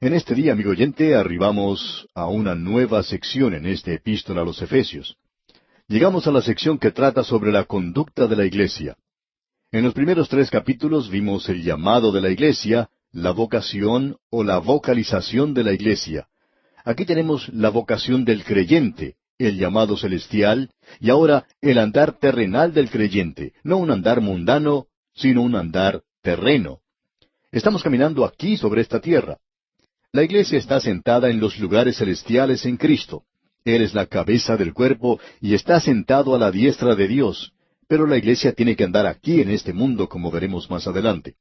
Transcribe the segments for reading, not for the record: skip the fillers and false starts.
En este día, amigo oyente, arribamos a una nueva sección en esta epístola a los Efesios. Llegamos a la sección que trata sobre la conducta de la iglesia. En los primeros 3 capítulos vimos el llamado de la iglesia, la vocación o la vocalización de la iglesia. Aquí tenemos la vocación del creyente, el llamado celestial, y ahora el andar terrenal del creyente, no un andar mundano, sino un andar terreno. Estamos caminando aquí sobre esta tierra. La iglesia está sentada en los lugares celestiales en Cristo. Él es la cabeza del cuerpo y está sentado a la diestra de Dios. Pero la iglesia tiene que andar aquí en este mundo, como veremos más adelante.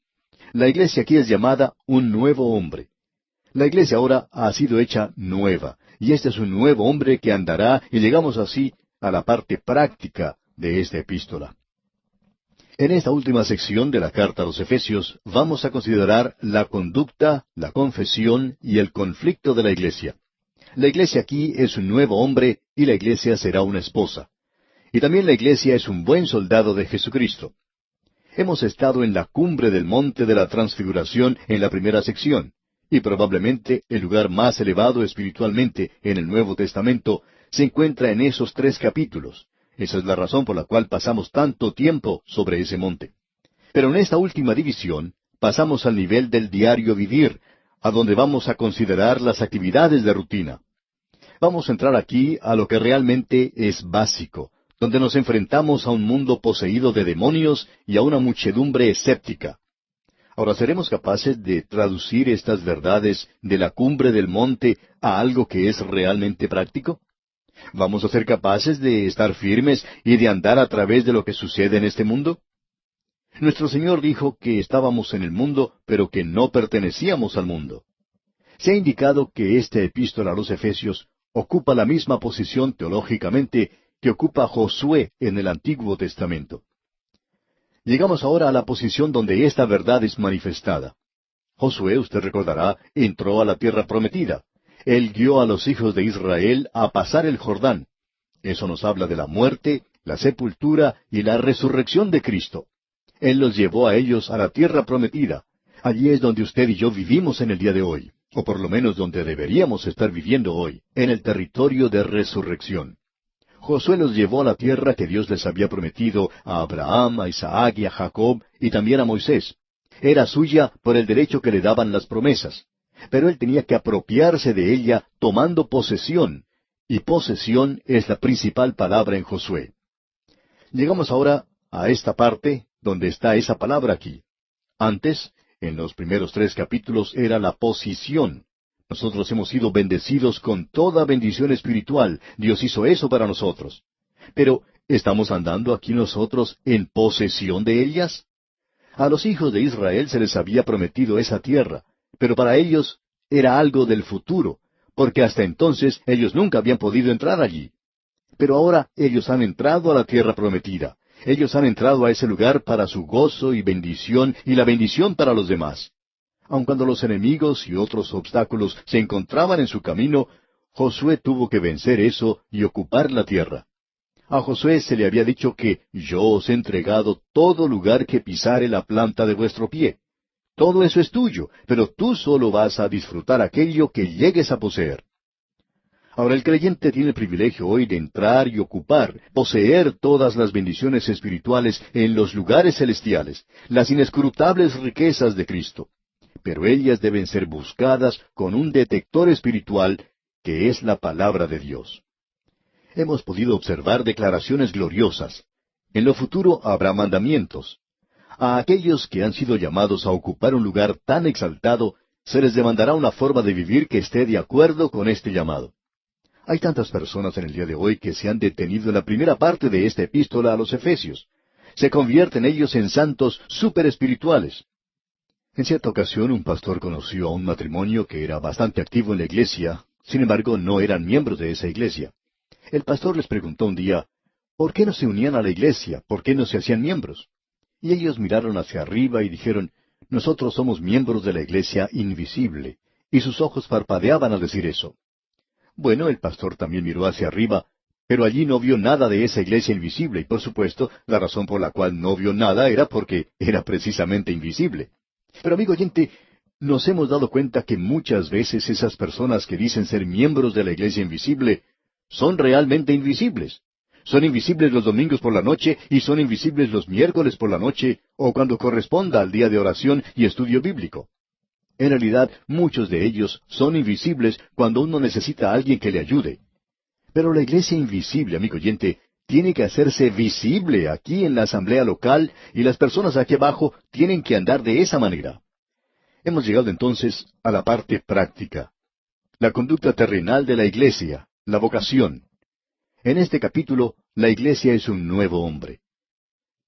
La iglesia aquí es llamada un nuevo hombre. La iglesia ahora ha sido hecha nueva, y este es un nuevo hombre que andará, y llegamos así a la parte práctica de esta epístola. En esta última sección de la carta a los Efesios vamos a considerar la conducta, la confesión y el conflicto de la iglesia. La iglesia aquí es un nuevo hombre y la iglesia será una esposa. Y también la iglesia es un buen soldado de Jesucristo. Hemos estado en la cumbre del monte de la transfiguración en la primera sección, y probablemente el lugar más elevado espiritualmente en el Nuevo Testamento se encuentra en esos 3 capítulos. Esa es la razón por la cual pasamos tanto tiempo sobre ese monte. Pero en esta última división pasamos al nivel del diario vivir, a donde vamos a considerar las actividades de rutina. Vamos a entrar aquí a lo que realmente es básico, donde nos enfrentamos a un mundo poseído de demonios y a una muchedumbre escéptica. Ahora, ¿seremos capaces de traducir estas verdades de la cumbre del monte a algo que es realmente práctico? ¿Vamos a ser capaces de estar firmes y de andar a través de lo que sucede en este mundo? Nuestro Señor dijo que estábamos en el mundo, pero que no pertenecíamos al mundo. Se ha indicado que esta epístola a los Efesios ocupa la misma posición teológicamente que ocupa Josué en el Antiguo Testamento. Llegamos ahora a la posición donde esta verdad es manifestada. Josué, usted recordará, entró a la tierra prometida. Él guió a los hijos de Israel a pasar el Jordán. Eso nos habla de la muerte, la sepultura y la resurrección de Cristo. Él los llevó a ellos a la tierra prometida. Allí es donde usted y yo vivimos en el día de hoy, o por lo menos donde deberíamos estar viviendo hoy, en el territorio de resurrección. Josué los llevó a la tierra que Dios les había prometido a Abraham, a Isaac y a Jacob, y también a Moisés. Era suya por el derecho que le daban las promesas. Pero él tenía que apropiarse de ella tomando posesión, y posesión es la principal palabra en Josué. Llegamos ahora a esta parte donde está esa palabra aquí. Antes, en los primeros 3 capítulos, era la posición. Nosotros hemos sido bendecidos con toda bendición espiritual. Dios hizo eso para nosotros. Pero, ¿estamos andando aquí nosotros en posesión de ellas? A los hijos de Israel se les había prometido esa tierra, pero para ellos era algo del futuro, porque hasta entonces ellos nunca habían podido entrar allí. Pero ahora ellos han entrado a la tierra prometida. Ellos han entrado a ese lugar para su gozo y bendición y la bendición para los demás. Aun cuando los enemigos y otros obstáculos se encontraban en su camino, Josué tuvo que vencer eso y ocupar la tierra. A Josué se le había dicho que yo os he entregado todo lugar que pisare la planta de vuestro pie. Todo eso es tuyo, pero tú solo vas a disfrutar aquello que llegues a poseer. Ahora el creyente tiene el privilegio hoy de entrar y ocupar, poseer todas las bendiciones espirituales en los lugares celestiales, las inescrutables riquezas de Cristo. Pero ellas deben ser buscadas con un detector espiritual que es la palabra de Dios. Hemos podido observar declaraciones gloriosas. En lo futuro habrá mandamientos. A aquellos que han sido llamados a ocupar un lugar tan exaltado, se les demandará una forma de vivir que esté de acuerdo con este llamado. Hay tantas personas en el día de hoy que se han detenido en la primera parte de esta epístola a los Efesios. Se convierten ellos en santos superespirituales. En cierta ocasión un pastor conoció a un matrimonio que era bastante activo en la iglesia, sin embargo no eran miembros de esa iglesia. El pastor les preguntó un día, ¿por qué no se unían a la iglesia? ¿Por qué no se hacían miembros? Y ellos miraron hacia arriba y dijeron, nosotros somos miembros de la iglesia invisible. Y sus ojos parpadeaban al decir eso. Bueno, el pastor también miró hacia arriba, pero allí no vio nada de esa iglesia invisible, y por supuesto, la razón por la cual no vio nada era porque era precisamente invisible. Pero amigo oyente, nos hemos dado cuenta que muchas veces esas personas que dicen ser miembros de la iglesia invisible son realmente invisibles. Son invisibles los domingos por la noche y son invisibles los miércoles por la noche o cuando corresponda al día de oración y estudio bíblico. En realidad, muchos de ellos son invisibles cuando uno necesita a alguien que le ayude. Pero la iglesia invisible, amigo oyente, tiene que hacerse visible aquí en la asamblea local y las personas aquí abajo tienen que andar de esa manera. Hemos llegado entonces a la parte práctica. La conducta terrenal de la iglesia, la vocación. En este capítulo, la iglesia es un nuevo hombre.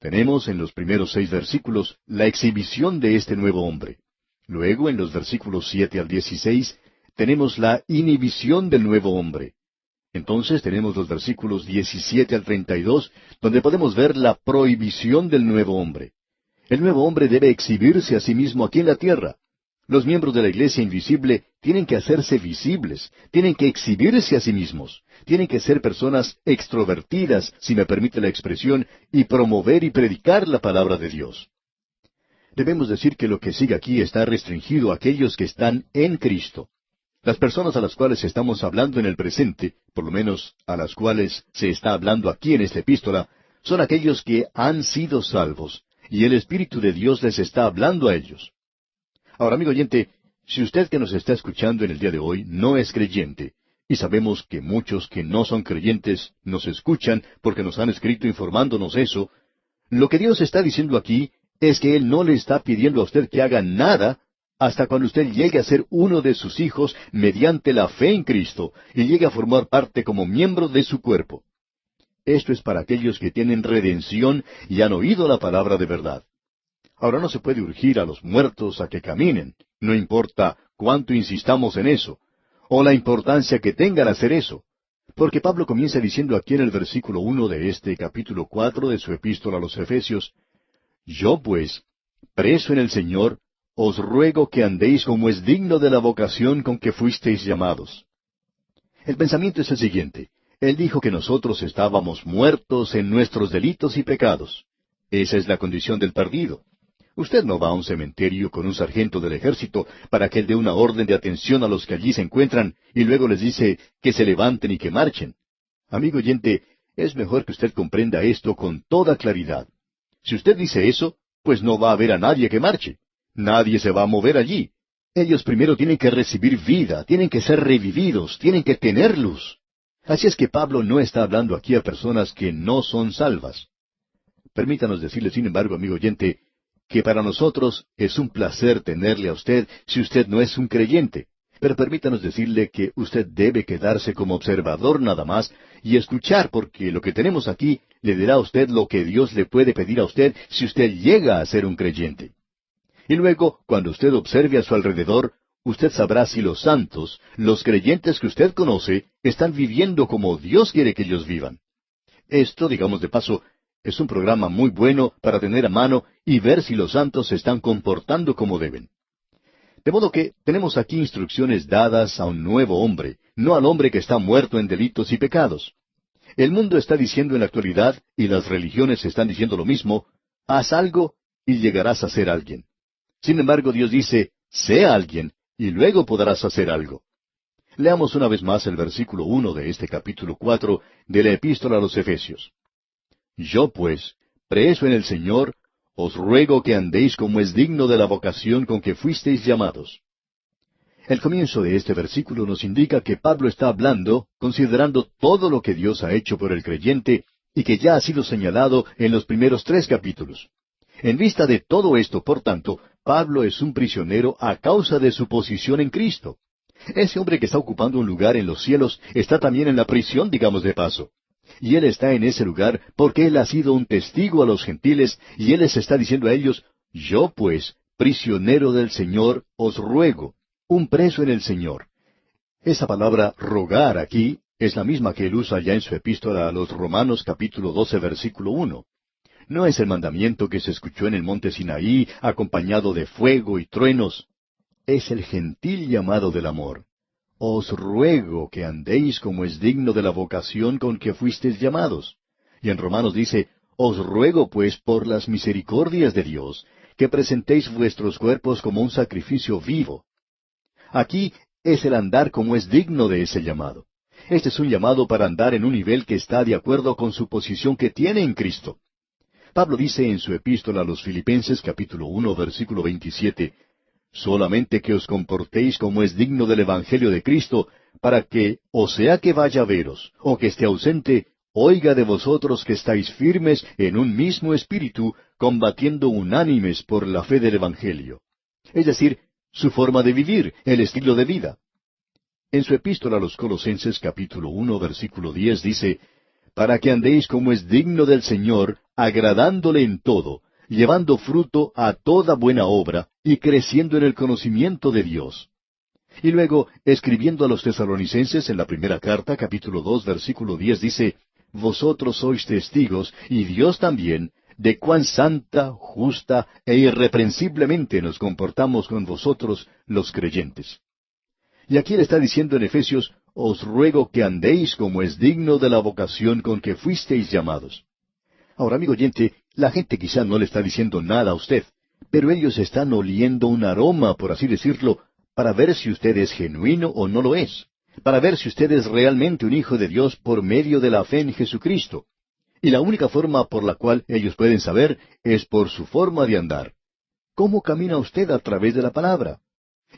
Tenemos en los primeros 6 versículos la exhibición de este nuevo hombre. Luego, en los versículos 7 al 16, tenemos la inhibición del nuevo hombre. Entonces tenemos los versículos 17 al 32, donde podemos ver la prohibición del nuevo hombre. El nuevo hombre debe exhibirse a sí mismo aquí en la tierra. Los miembros de la iglesia invisible tienen que hacerse visibles, tienen que exhibirse a sí mismos, tienen que ser personas extrovertidas, si me permite la expresión, y promover y predicar la palabra de Dios. Debemos decir que lo que sigue aquí está restringido a aquellos que están en Cristo. Las personas a las cuales estamos hablando en el presente, por lo menos a las cuales se está hablando aquí en esta epístola, son aquellos que han sido salvos, y el Espíritu de Dios les está hablando a ellos. Ahora, amigo oyente, si usted que nos está escuchando en el día de hoy no es creyente, y sabemos que muchos que no son creyentes nos escuchan porque nos han escrito informándonos eso, lo que Dios está diciendo aquí es que Él no le está pidiendo a usted que haga nada hasta cuando usted llegue a ser uno de sus hijos mediante la fe en Cristo y llegue a formar parte como miembro de su cuerpo. Esto es para aquellos que tienen redención y han oído la palabra de verdad. Ahora no se puede urgir a los muertos a que caminen, no importa cuánto insistamos en eso, o la importancia que tengan hacer eso. Porque Pablo comienza diciendo aquí en el versículo 1 de este capítulo 4 de su epístola a los Efesios, «Yo pues, preso en el Señor, os ruego que andéis como es digno de la vocación con que fuisteis llamados». El pensamiento es el siguiente. Él dijo que nosotros estábamos muertos en nuestros delitos y pecados. Esa es la condición del perdido. Usted no va a un cementerio con un sargento del ejército para que él dé una orden de atención a los que allí se encuentran y luego les dice que se levanten y que marchen. Amigo oyente, es mejor que usted comprenda esto con toda claridad. Si usted dice eso, pues no va a haber a nadie que marche. Nadie se va a mover allí. Ellos primero tienen que recibir vida, tienen que ser revividos, tienen que tener luz. Así es que Pablo no está hablando aquí a personas que no son salvas. Permítanos decirle, sin embargo, amigo oyente, que para nosotros es un placer tenerle a usted si usted no es un creyente. Pero permítanos decirle que usted debe quedarse como observador nada más y escuchar, porque lo que tenemos aquí le dirá a usted lo que Dios le puede pedir a usted si usted llega a ser un creyente. Y luego, cuando usted observe a su alrededor, usted sabrá si los santos, los creyentes que usted conoce, están viviendo como Dios quiere que ellos vivan. Esto, digamos de paso, es un programa muy bueno para tener a mano y ver si los santos se están comportando como deben. De modo que tenemos aquí instrucciones dadas a un nuevo hombre, no al hombre que está muerto en delitos y pecados. El mundo está diciendo en la actualidad, y las religiones están diciendo lo mismo, haz algo y llegarás a ser alguien. Sin embargo, Dios dice, sé alguien, y luego podrás hacer algo. Leamos una vez más el versículo 1 de este capítulo 4 de la epístola a los Efesios. Yo pues, preso en el Señor, os ruego que andéis como es digno de la vocación con que fuisteis llamados. El comienzo de este versículo nos indica que Pablo está hablando, considerando todo lo que Dios ha hecho por el creyente y que ya ha sido señalado en los primeros 3 capítulos. En vista de todo esto, por tanto, Pablo es un prisionero a causa de su posición en Cristo. Ese hombre que está ocupando un lugar en los cielos está también en la prisión, digamos de paso. Y él está en ese lugar porque él ha sido un testigo a los gentiles y él les está diciendo a ellos, yo pues, prisionero del Señor, os ruego, un preso en el Señor. Esa palabra rogar aquí es la misma que él usa ya en su epístola a los Romanos capítulo 12 versículo 1. No es el mandamiento que se escuchó en el monte Sinaí acompañado de fuego y truenos. Es el gentil llamado del amor. Os ruego que andéis como es digno de la vocación con que fuisteis llamados. Y en Romanos dice, os ruego pues por las misericordias de Dios, que presentéis vuestros cuerpos como un sacrificio vivo. Aquí es el andar como es digno de ese llamado. Este es un llamado para andar en un nivel que está de acuerdo con su posición que tiene en Cristo. Pablo dice en su epístola a los Filipenses, capítulo 1, versículo 27, solamente que os comportéis como es digno del Evangelio de Cristo, para que, o sea que vaya a veros, o que esté ausente, oiga de vosotros que estáis firmes en un mismo espíritu, combatiendo unánimes por la fe del Evangelio. Es decir, su forma de vivir, el estilo de vida. En su epístola a los Colosenses, capítulo 1, versículo 10, dice, para que andéis como es digno del Señor, agradándole en todo, llevando fruto a toda buena obra, y creciendo en el conocimiento de Dios. Y luego, escribiendo a los tesalonicenses en la primera carta, capítulo 2, versículo 10, dice, vosotros sois testigos, y Dios también, de cuán santa, justa e irreprensiblemente nos comportamos con vosotros los creyentes. Y aquí le está diciendo en Efesios, os ruego que andéis como es digno de la vocación con que fuisteis llamados. Ahora, amigo oyente, la gente quizá no le está diciendo nada a usted, pero ellos están oliendo un aroma, por así decirlo, para ver si usted es genuino o no lo es, para ver si usted es realmente un hijo de Dios por medio de la fe en Jesucristo. Y la única forma por la cual ellos pueden saber es por su forma de andar. ¿Cómo camina usted a través de la palabra?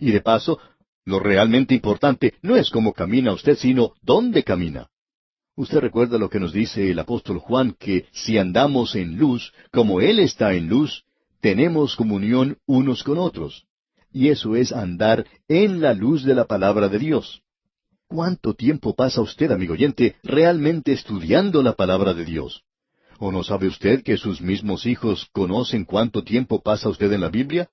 Y de paso, lo realmente importante no es cómo camina usted, sino dónde camina. Usted recuerda lo que nos dice el apóstol Juan, que si andamos en luz, como Él está en luz, tenemos comunión unos con otros. Y eso es andar en la luz de la palabra de Dios. ¿Cuánto tiempo pasa usted, amigo oyente, realmente estudiando la palabra de Dios? ¿O no sabe usted que sus mismos hijos conocen cuánto tiempo pasa usted en la Biblia?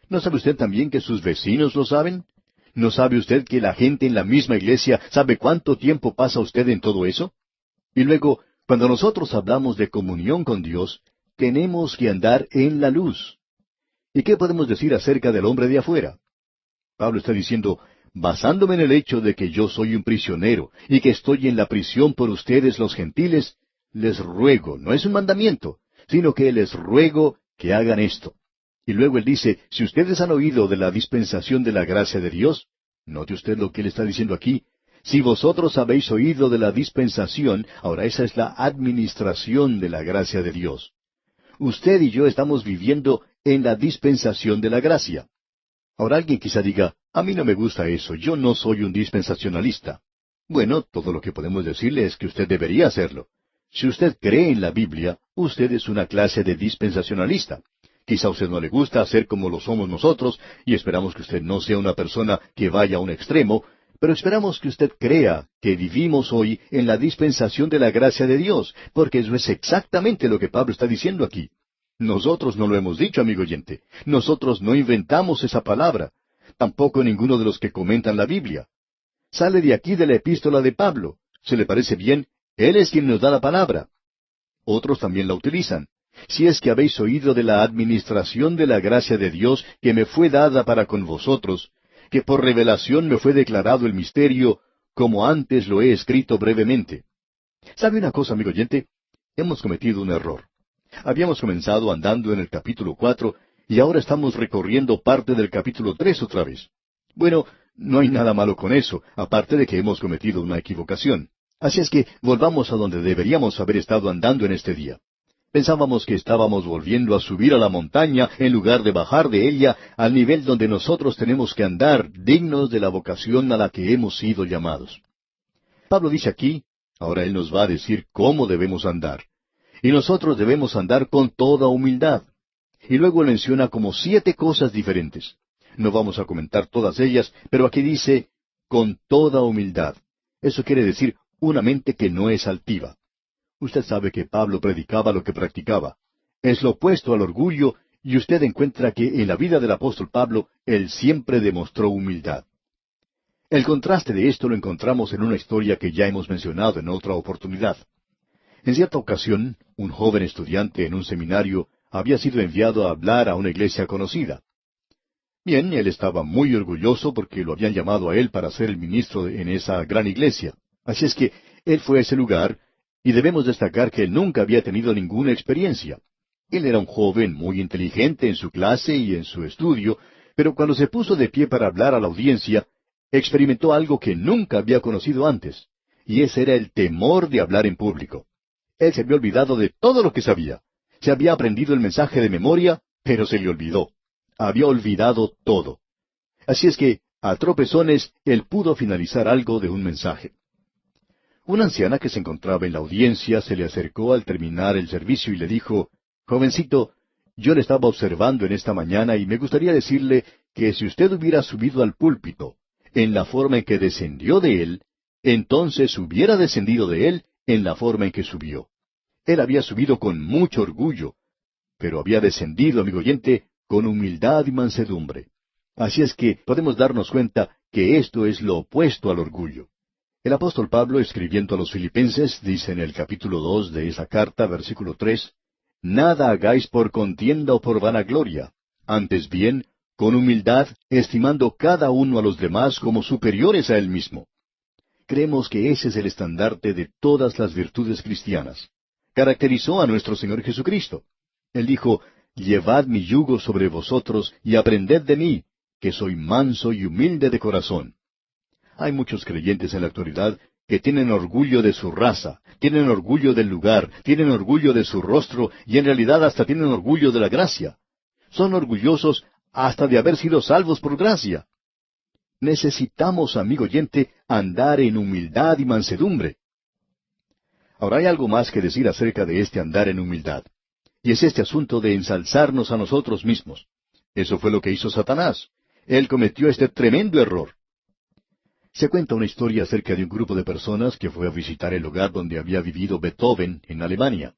¿No sabe usted también que sus vecinos lo saben? ¿No sabe usted que la gente en la misma iglesia sabe cuánto tiempo pasa usted en todo eso? Y luego, cuando nosotros hablamos de comunión con Dios, tenemos que andar en la luz. ¿Y qué podemos decir acerca del hombre de afuera? Pablo está diciendo, basándome en el hecho de que yo soy un prisionero y que estoy en la prisión por ustedes los gentiles, les ruego, no es un mandamiento, sino que les ruego que hagan esto. Y luego él dice, si ustedes han oído de la dispensación de la gracia de Dios, note usted lo que él está diciendo aquí, si vosotros habéis oído de la dispensación, ahora esa es la administración de la gracia de Dios. Usted y yo estamos viviendo en la dispensación de la gracia. Ahora alguien quizá diga, a mí no me gusta eso, yo no soy un dispensacionalista. Bueno, todo lo que podemos decirle es que usted debería hacerlo. Si usted cree en la Biblia, usted es una clase de dispensacionalista. Quizá a usted no le gusta hacer como lo somos nosotros, y esperamos que usted no sea una persona que vaya a un extremo, pero esperamos que usted crea que vivimos hoy en la dispensación de la gracia de Dios, porque eso es exactamente lo que Pablo está diciendo aquí. Nosotros no lo hemos dicho, amigo oyente. Nosotros no inventamos esa palabra. Tampoco ninguno de los que comentan la Biblia. Sale de aquí de la epístola de Pablo. ¿Se le parece bien? Él es quien nos da la palabra. Otros también la utilizan. Si es que habéis oído de la administración de la gracia de Dios que me fue dada para con vosotros, que por revelación me fue declarado el misterio, como antes lo he escrito brevemente. ¿Sabe una cosa, amigo oyente? Hemos cometido un error. Habíamos comenzado andando en el capítulo 4 y ahora estamos recorriendo parte del capítulo 3 otra vez. Bueno, no hay nada malo con eso, aparte de que hemos cometido una equivocación. Así es que volvamos a donde deberíamos haber estado andando en este día. Pensábamos que estábamos volviendo a subir a la montaña en lugar de bajar de ella al nivel donde nosotros tenemos que andar dignos de la vocación a la que hemos sido llamados. Pablo dice aquí, ahora él nos va a decir cómo debemos andar. Y nosotros debemos andar con toda humildad. Y luego menciona como 7 cosas diferentes. No vamos a comentar todas ellas, pero aquí dice, con toda humildad. Eso quiere decir una mente que no es altiva. Usted sabe que Pablo predicaba lo que practicaba. Es lo opuesto al orgullo, y usted encuentra que en la vida del apóstol Pablo, él siempre demostró humildad. El contraste de esto lo encontramos en una historia que ya hemos mencionado en otra oportunidad. En cierta ocasión, un joven estudiante en un seminario había sido enviado a hablar a una iglesia conocida. Bien, él estaba muy orgulloso porque lo habían llamado a él para ser el ministro en esa gran iglesia. Así es que él fue a ese lugar, y debemos destacar que él nunca había tenido ninguna experiencia. Él era un joven muy inteligente en su clase y en su estudio, pero cuando se puso de pie para hablar a la audiencia, experimentó algo que nunca había conocido antes, y ese era el temor de hablar en público. Él se había olvidado de todo lo que sabía. Se había aprendido el mensaje de memoria, pero se le olvidó. Había olvidado todo. Así es que, a tropezones, él pudo finalizar algo de un mensaje. Una anciana que se encontraba en la audiencia se le acercó al terminar el servicio y le dijo, «Jovencito, yo le estaba observando en esta mañana y me gustaría decirle que si usted hubiera subido al púlpito en la forma en que descendió de él, entonces hubiera descendido de él en la forma en que subió. Él había subido con mucho orgullo, pero había descendido, amigo oyente, con humildad y mansedumbre. Así es que podemos darnos cuenta que esto es lo opuesto al orgullo. El apóstol Pablo, escribiendo a los Filipenses, dice en el capítulo 2 de esa carta, versículo 3, «Nada hagáis por contienda o por vanagloria, antes bien, con humildad, estimando cada uno a los demás como superiores a él mismo». Creemos que ese es el estandarte de todas las virtudes cristianas. Caracterizó a nuestro Señor Jesucristo. Él dijo, «Llevad mi yugo sobre vosotros y aprended de mí, que soy manso y humilde de corazón». Hay muchos creyentes en la actualidad que tienen orgullo de su raza, tienen orgullo del lugar, tienen orgullo de su rostro y en realidad hasta tienen orgullo de la gracia. Son orgullosos hasta de haber sido salvos por gracia. Necesitamos, amigo oyente, andar en humildad y mansedumbre. Ahora hay algo más que decir acerca de este andar en humildad. Y es este asunto de ensalzarnos a nosotros mismos. Eso fue lo que hizo Satanás. Él cometió este tremendo error. Se cuenta una historia acerca de un grupo de personas que fue a visitar el lugar donde había vivido Beethoven en Alemania.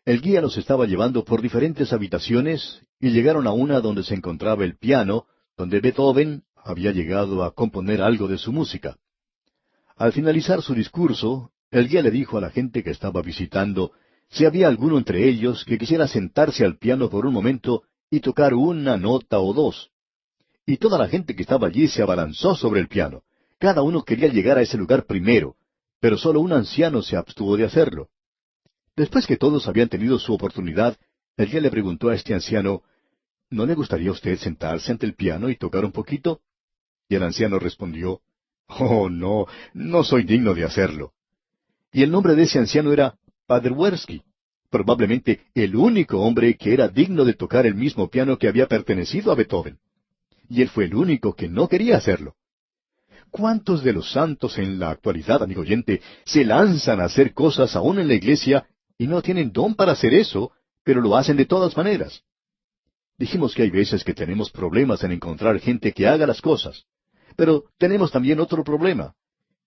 El guía los estaba llevando por diferentes habitaciones y llegaron a una donde se encontraba el piano, donde Beethoven había llegado a componer algo de su música. Al finalizar su discurso, el guía le dijo a la gente que estaba visitando si había alguno entre ellos que quisiera sentarse al piano por un momento y tocar una nota o dos. Y toda la gente que estaba allí se abalanzó sobre el piano. Cada uno quería llegar a ese lugar primero, pero solo un anciano se abstuvo de hacerlo. Después que todos habían tenido su oportunidad, el guía le preguntó a este anciano, «¿No le gustaría a usted sentarse ante el piano y tocar un poquito?» Y el anciano respondió, «Oh, no, no soy digno de hacerlo». Y el nombre de ese anciano era Paderewski, probablemente el único hombre que era digno de tocar el mismo piano que había pertenecido a Beethoven. Y él fue el único que no quería hacerlo. ¿Cuántos de los santos en la actualidad, amigo oyente, se lanzan a hacer cosas aún en la iglesia y no tienen don para hacer eso, pero lo hacen de todas maneras? Dijimos que hay veces que tenemos problemas en encontrar gente que haga las cosas, pero tenemos también otro problema,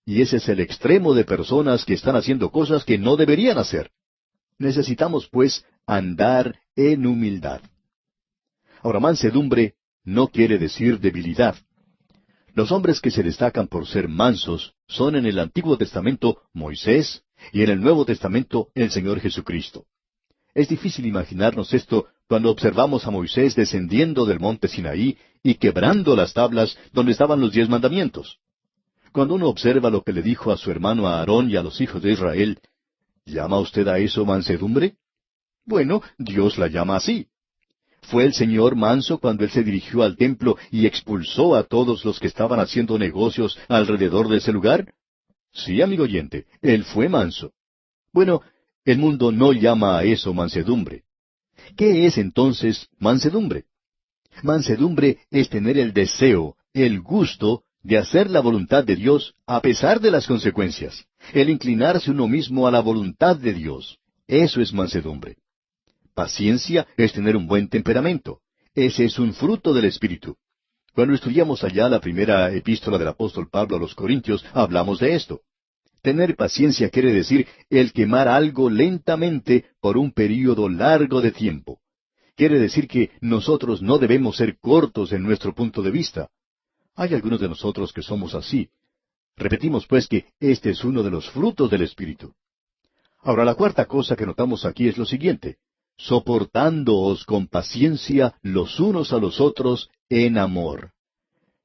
y ese es el extremo de personas que están haciendo cosas que no deberían hacer. Necesitamos, pues, andar en humildad. Ahora, mansedumbre no quiere decir debilidad. Los hombres que se destacan por ser mansos son en el Antiguo Testamento Moisés y en el Nuevo Testamento el Señor Jesucristo. Es difícil imaginarnos esto cuando observamos a Moisés descendiendo del monte Sinaí y quebrando las tablas donde estaban los 10 mandamientos. Cuando uno observa lo que le dijo a su hermano Aarón y a los hijos de Israel, ¿llama usted a eso mansedumbre? Bueno, Dios la llama así. ¿Fue el Señor manso cuando Él se dirigió al templo y expulsó a todos los que estaban haciendo negocios alrededor de ese lugar? Sí, amigo oyente, Él fue manso. Bueno, el mundo no llama a eso mansedumbre. ¿Qué es entonces mansedumbre? Mansedumbre es tener el deseo, el gusto de hacer la voluntad de Dios a pesar de las consecuencias. El inclinarse uno mismo a la voluntad de Dios. Eso es mansedumbre. Paciencia es tener un buen temperamento. Ese es un fruto del Espíritu. Cuando estudiamos allá la primera epístola del apóstol Pablo a los Corintios, hablamos de esto. Tener paciencia quiere decir el quemar algo lentamente por un período largo de tiempo. Quiere decir que nosotros no debemos ser cortos en nuestro punto de vista. Hay algunos de nosotros que somos así. Repetimos pues que este es uno de los frutos del Espíritu. Ahora, la cuarta cosa que notamos aquí es lo siguiente: soportándoos con paciencia los unos a los otros en amor.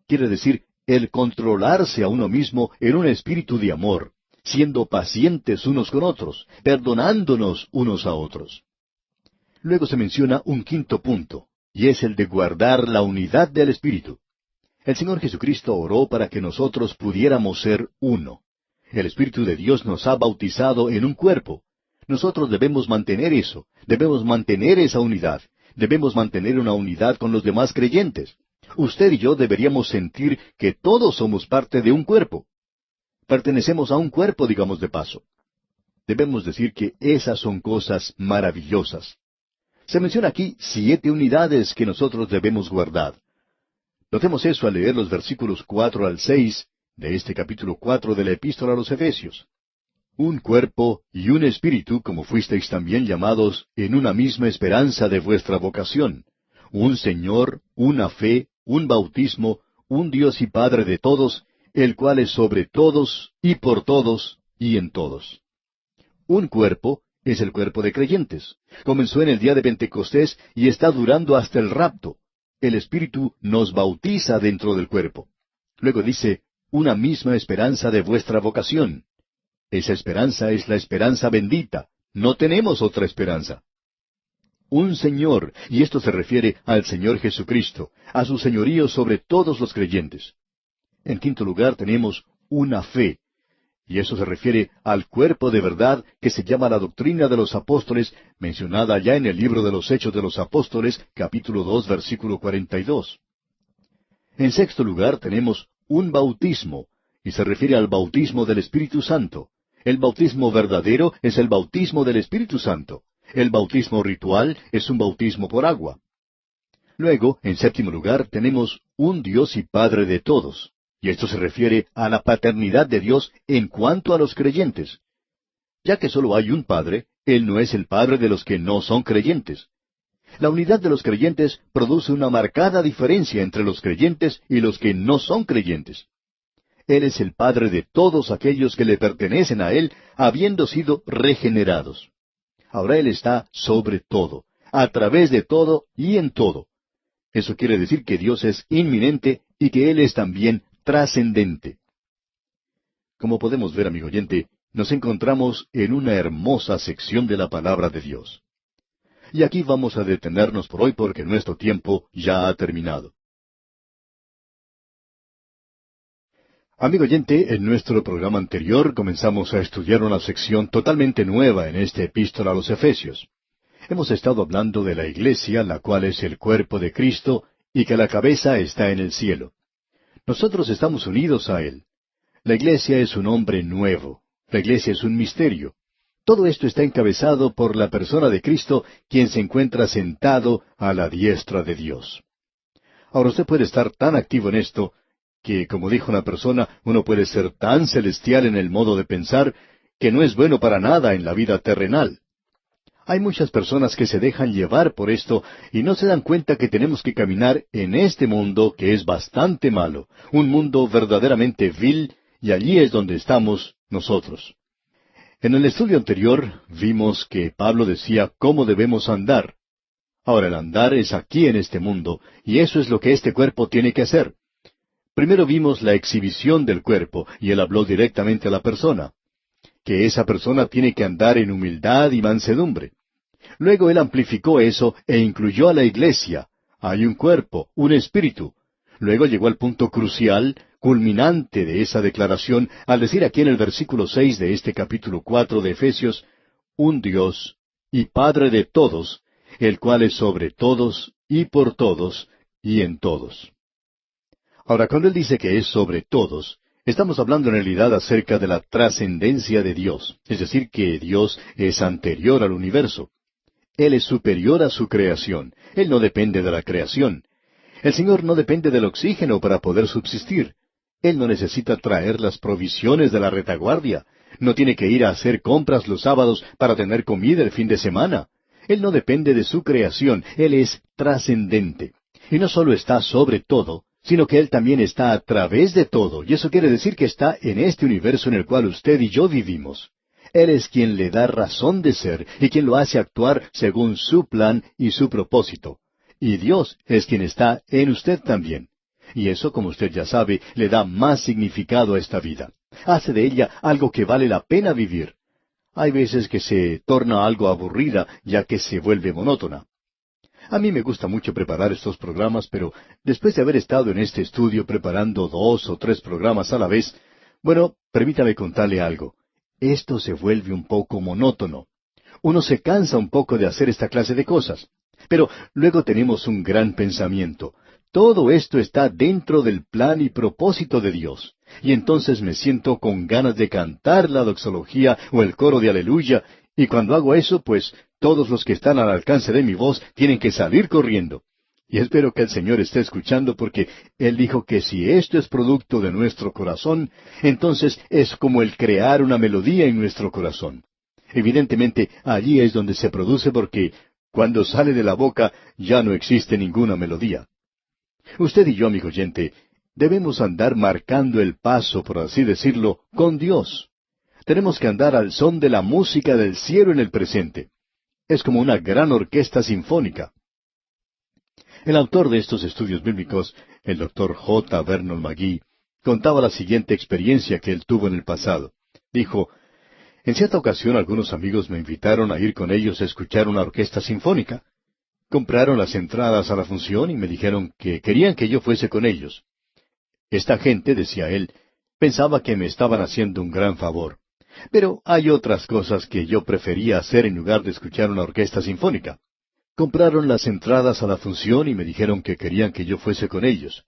Quiere decir, el controlarse a uno mismo en un espíritu de amor, siendo pacientes unos con otros, perdonándonos unos a otros. Luego se menciona un quinto punto, y es el de guardar la unidad del Espíritu. El Señor Jesucristo oró para que nosotros pudiéramos ser uno. El Espíritu de Dios nos ha bautizado en un cuerpo. Nosotros debemos mantener eso, debemos mantener esa unidad, debemos mantener una unidad con los demás creyentes. Usted y yo deberíamos sentir que todos somos parte de un cuerpo. Pertenecemos a un cuerpo, digamos de paso. Debemos decir que esas son cosas maravillosas. Se menciona aquí 7 unidades que nosotros debemos guardar. Notemos eso al leer los versículos 4 al 6 de este capítulo 4 de la Epístola a los Efesios. Un cuerpo y un espíritu, como fuisteis también llamados, en una misma esperanza de vuestra vocación. Un Señor, una fe, un bautismo, un Dios y Padre de todos, el cual es sobre todos, y por todos, y en todos. Un cuerpo es el cuerpo de creyentes. Comenzó en el día de Pentecostés y está durando hasta el rapto. El Espíritu nos bautiza dentro del cuerpo. Luego dice, una misma esperanza de vuestra vocación. Esa esperanza es la esperanza bendita. No tenemos otra esperanza. Un Señor, y esto se refiere al Señor Jesucristo, a su señorío sobre todos los creyentes. En quinto lugar tenemos una fe, y eso se refiere al cuerpo de verdad que se llama la doctrina de los apóstoles, mencionada ya en el libro de los Hechos de los Apóstoles, capítulo 2, versículo 42. En sexto lugar tenemos un bautismo, y se refiere al bautismo del Espíritu Santo. El bautismo verdadero es el bautismo del Espíritu Santo. El bautismo ritual es un bautismo por agua. Luego, en séptimo lugar, tenemos un Dios y Padre de todos. Y esto se refiere a la paternidad de Dios en cuanto a los creyentes. Ya que solo hay un Padre, Él no es el Padre de los que no son creyentes. La unidad de los creyentes produce una marcada diferencia entre los creyentes y los que no son creyentes. Él es el Padre de todos aquellos que le pertenecen a Él, habiendo sido regenerados. Ahora Él está sobre todo, a través de todo y en todo. Eso quiere decir que Dios es inminente y que Él es también trascendente. Como podemos ver, amigo oyente, nos encontramos en una hermosa sección de la palabra de Dios. Y aquí vamos a detenernos por hoy porque nuestro tiempo ya ha terminado. Amigo oyente, en nuestro programa anterior comenzamos a estudiar una sección totalmente nueva en esta epístola a los Efesios. Hemos estado hablando de la iglesia, la cual es el cuerpo de Cristo, y que la cabeza está en el cielo. Nosotros estamos unidos a Él. La iglesia es un hombre nuevo. La iglesia es un misterio. Todo esto está encabezado por la persona de Cristo, quien se encuentra sentado a la diestra de Dios. Ahora usted puede estar tan activo en esto, que, como dijo una persona, uno puede ser tan celestial en el modo de pensar, que no es bueno para nada en la vida terrenal. Hay muchas personas que se dejan llevar por esto y no se dan cuenta que tenemos que caminar en este mundo que es bastante malo, un mundo verdaderamente vil, y allí es donde estamos nosotros. En el estudio anterior vimos que Pablo decía cómo debemos andar. Ahora el andar es aquí en este mundo, y eso es lo que este cuerpo tiene que hacer. Primero vimos la exhibición del cuerpo, y él habló directamente a la persona, que esa persona tiene que andar en humildad y mansedumbre. Luego él amplificó eso e incluyó a la iglesia. Hay un cuerpo, un espíritu. Luego llegó al punto crucial, culminante de esa declaración, al decir aquí en el versículo 6 de este capítulo 4 de Efesios, un Dios y Padre de todos, el cual es sobre todos y por todos y en todos. Ahora, cuando él dice que es sobre todos, estamos hablando en realidad acerca de la trascendencia de Dios, es decir, que Dios es anterior al universo. Él es superior a su creación. Él no depende de la creación. El Señor no depende del oxígeno para poder subsistir. Él no necesita traer las provisiones de la retaguardia. No tiene que ir a hacer compras los sábados para tener comida el fin de semana. Él no depende de su creación. Él es trascendente. Y no solo está sobre todo, sino que Él también está a través de todo. Y eso quiere decir que está en este universo en el cual usted y yo vivimos. Él es quien le da razón de ser y quien lo hace actuar según su plan y su propósito. Y Dios es quien está en usted también. Y eso, como usted ya sabe, le da más significado a esta vida. Hace de ella algo que vale la pena vivir. hay veces que se torna algo aburrida, ya que se vuelve monótona. A mí me gusta mucho preparar estos programas, pero después de haber estado en este estudio preparando 2 o 3 programas a la vez, bueno, permítame contarle algo. Esto se vuelve un poco monótono. Uno se cansa un poco de hacer esta clase de cosas. Pero luego tenemos un gran pensamiento. Todo esto está dentro del plan y propósito de Dios. Y entonces me siento con ganas de cantar la doxología o el coro de aleluya, y cuando hago eso, pues todos los que están al alcance de mi voz tienen que salir corriendo. Y espero que el Señor esté escuchando porque Él dijo que si esto es producto de nuestro corazón, entonces es como el crear una melodía en nuestro corazón. Evidentemente, allí es donde se produce porque cuando sale de la boca ya no existe ninguna melodía. Usted y yo, amigo oyente, debemos andar marcando el paso, por así decirlo, con Dios. Tenemos que andar al son de la música del cielo en el presente. Es como una gran orquesta sinfónica. El autor de estos estudios bíblicos, el doctor J. Vernon McGee, contaba la siguiente experiencia que él tuvo en el pasado. Dijo, en cierta ocasión algunos amigos me invitaron a ir con ellos a escuchar una orquesta sinfónica. Compraron las entradas a la función y me dijeron que querían que yo fuese con ellos. Esta gente, decía él, pensaba que me estaban haciendo un gran favor. Pero hay otras cosas que yo prefería hacer en lugar de escuchar una orquesta sinfónica. Compraron las entradas a la función y me dijeron que querían que yo fuese con ellos.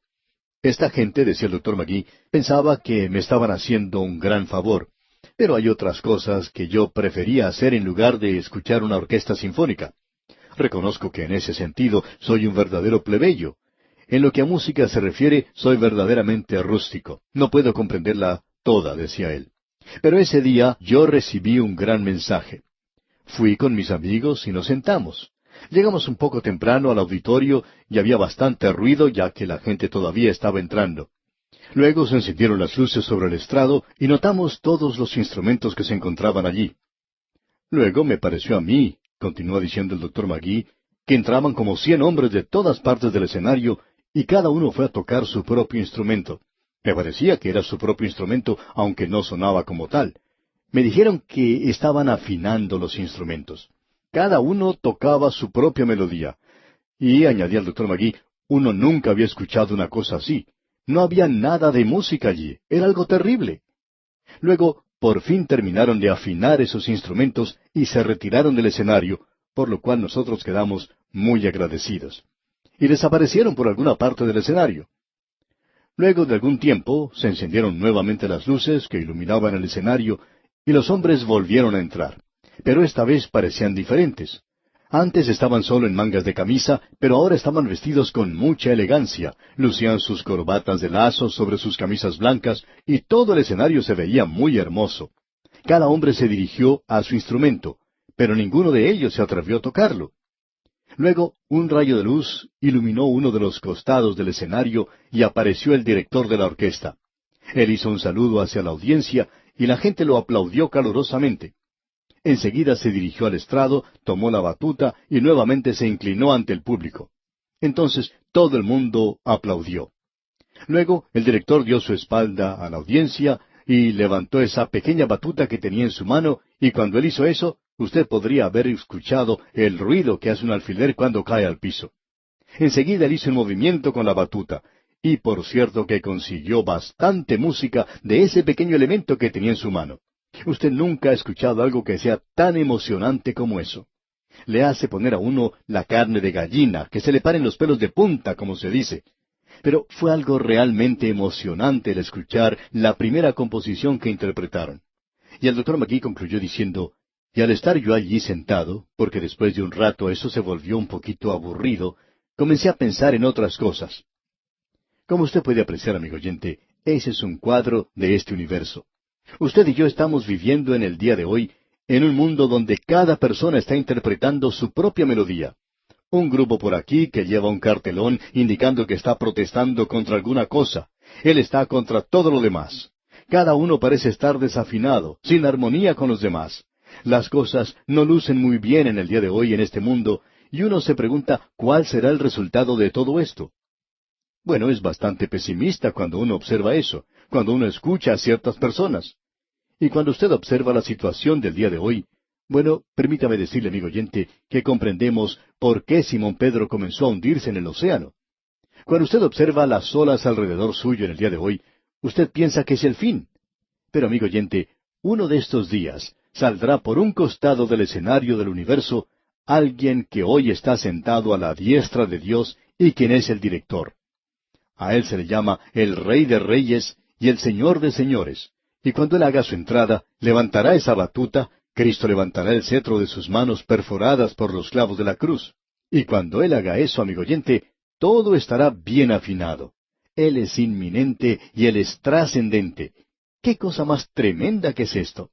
Esta gente, decía el doctor McGee, pensaba que me estaban haciendo un gran favor. Pero hay otras cosas que yo prefería hacer en lugar de escuchar una orquesta sinfónica. Reconozco que en ese sentido soy un verdadero plebeyo. En lo que a música se refiere, soy verdaderamente rústico. No puedo comprenderla toda, decía él. Pero ese día yo recibí un gran mensaje. Fui con mis amigos y nos sentamos. Llegamos un poco temprano al auditorio y había bastante ruido ya que la gente todavía estaba entrando. Luego se encendieron las luces sobre el estrado y notamos todos los instrumentos que se encontraban allí. Luego me pareció a mí, continuó diciendo el doctor McGee, que entraban como 100 hombres de todas partes del escenario y cada uno fue a tocar su propio instrumento. Me parecía que era su propio instrumento, aunque no sonaba como tal. Me dijeron que estaban afinando los instrumentos. Cada uno tocaba su propia melodía. Y, añadía el doctor McGee, uno nunca había escuchado una cosa así. No había nada de música allí. Era algo terrible. Luego, por fin terminaron de afinar esos instrumentos y se retiraron del escenario, por lo cual nosotros quedamos muy agradecidos. Y desaparecieron por alguna parte del escenario. Luego de algún tiempo se encendieron nuevamente las luces que iluminaban el escenario y los hombres volvieron a entrar. Pero esta vez parecían diferentes. Antes estaban solo en mangas de camisa, pero ahora estaban vestidos con mucha elegancia, lucían sus corbatas de lazo sobre sus camisas blancas, y todo el escenario se veía muy hermoso. Cada hombre se dirigió a su instrumento, pero ninguno de ellos se atrevió a tocarlo. Luego, un rayo de luz iluminó uno de los costados del escenario y apareció el director de la orquesta. Él hizo un saludo hacia la audiencia y la gente lo aplaudió calurosamente. Enseguida se dirigió al estrado, tomó la batuta y nuevamente se inclinó ante el público. Entonces todo el mundo aplaudió. Luego el director dio su espalda a la audiencia y levantó esa pequeña batuta que tenía en su mano, y cuando él hizo eso, usted podría haber escuchado el ruido que hace un alfiler cuando cae al piso. Enseguida él hizo un movimiento con la batuta, y por cierto que consiguió bastante música de ese pequeño elemento que tenía en su mano. Usted nunca ha escuchado algo que sea tan emocionante como eso. Le hace poner a uno la carne de gallina, que se le paren los pelos de punta, como se dice. Pero fue algo realmente emocionante el escuchar la primera composición que interpretaron. Y el doctor McGee concluyó diciendo, y al estar yo allí sentado, porque después de un rato eso se volvió un poquito aburrido, comencé a pensar en otras cosas. Como usted puede apreciar, amigo oyente, ese es un cuadro de este universo. Usted y yo estamos viviendo en el día de hoy en un mundo donde cada persona está interpretando su propia melodía. Un grupo por aquí que lleva un cartelón indicando que está protestando contra alguna cosa. Él está contra todo lo demás. Cada uno parece estar desafinado, sin armonía con los demás. Las cosas no lucen muy bien en el día de hoy en este mundo, y uno se pregunta cuál será el resultado de todo esto. Bueno, es bastante pesimista cuando uno observa eso, cuando uno escucha a ciertas personas. Y cuando usted observa la situación del día de hoy, bueno, permítame decirle, amigo oyente, que comprendemos por qué Simón Pedro comenzó a hundirse en el océano. Cuando usted observa las olas alrededor suyo en el día de hoy, usted piensa que es el fin. Pero, amigo oyente, uno de estos días saldrá por un costado del escenario del universo alguien que hoy está sentado a la diestra de Dios y quien es el director. A él se le llama el Rey de Reyes y el Señor de Señores. Y cuando él haga su entrada, levantará esa batuta, Cristo levantará el cetro de sus manos perforadas por los clavos de la cruz. Y cuando él haga eso, amigo oyente, todo estará bien afinado. Él es inminente y él es trascendente. ¿Qué cosa más tremenda que es esto?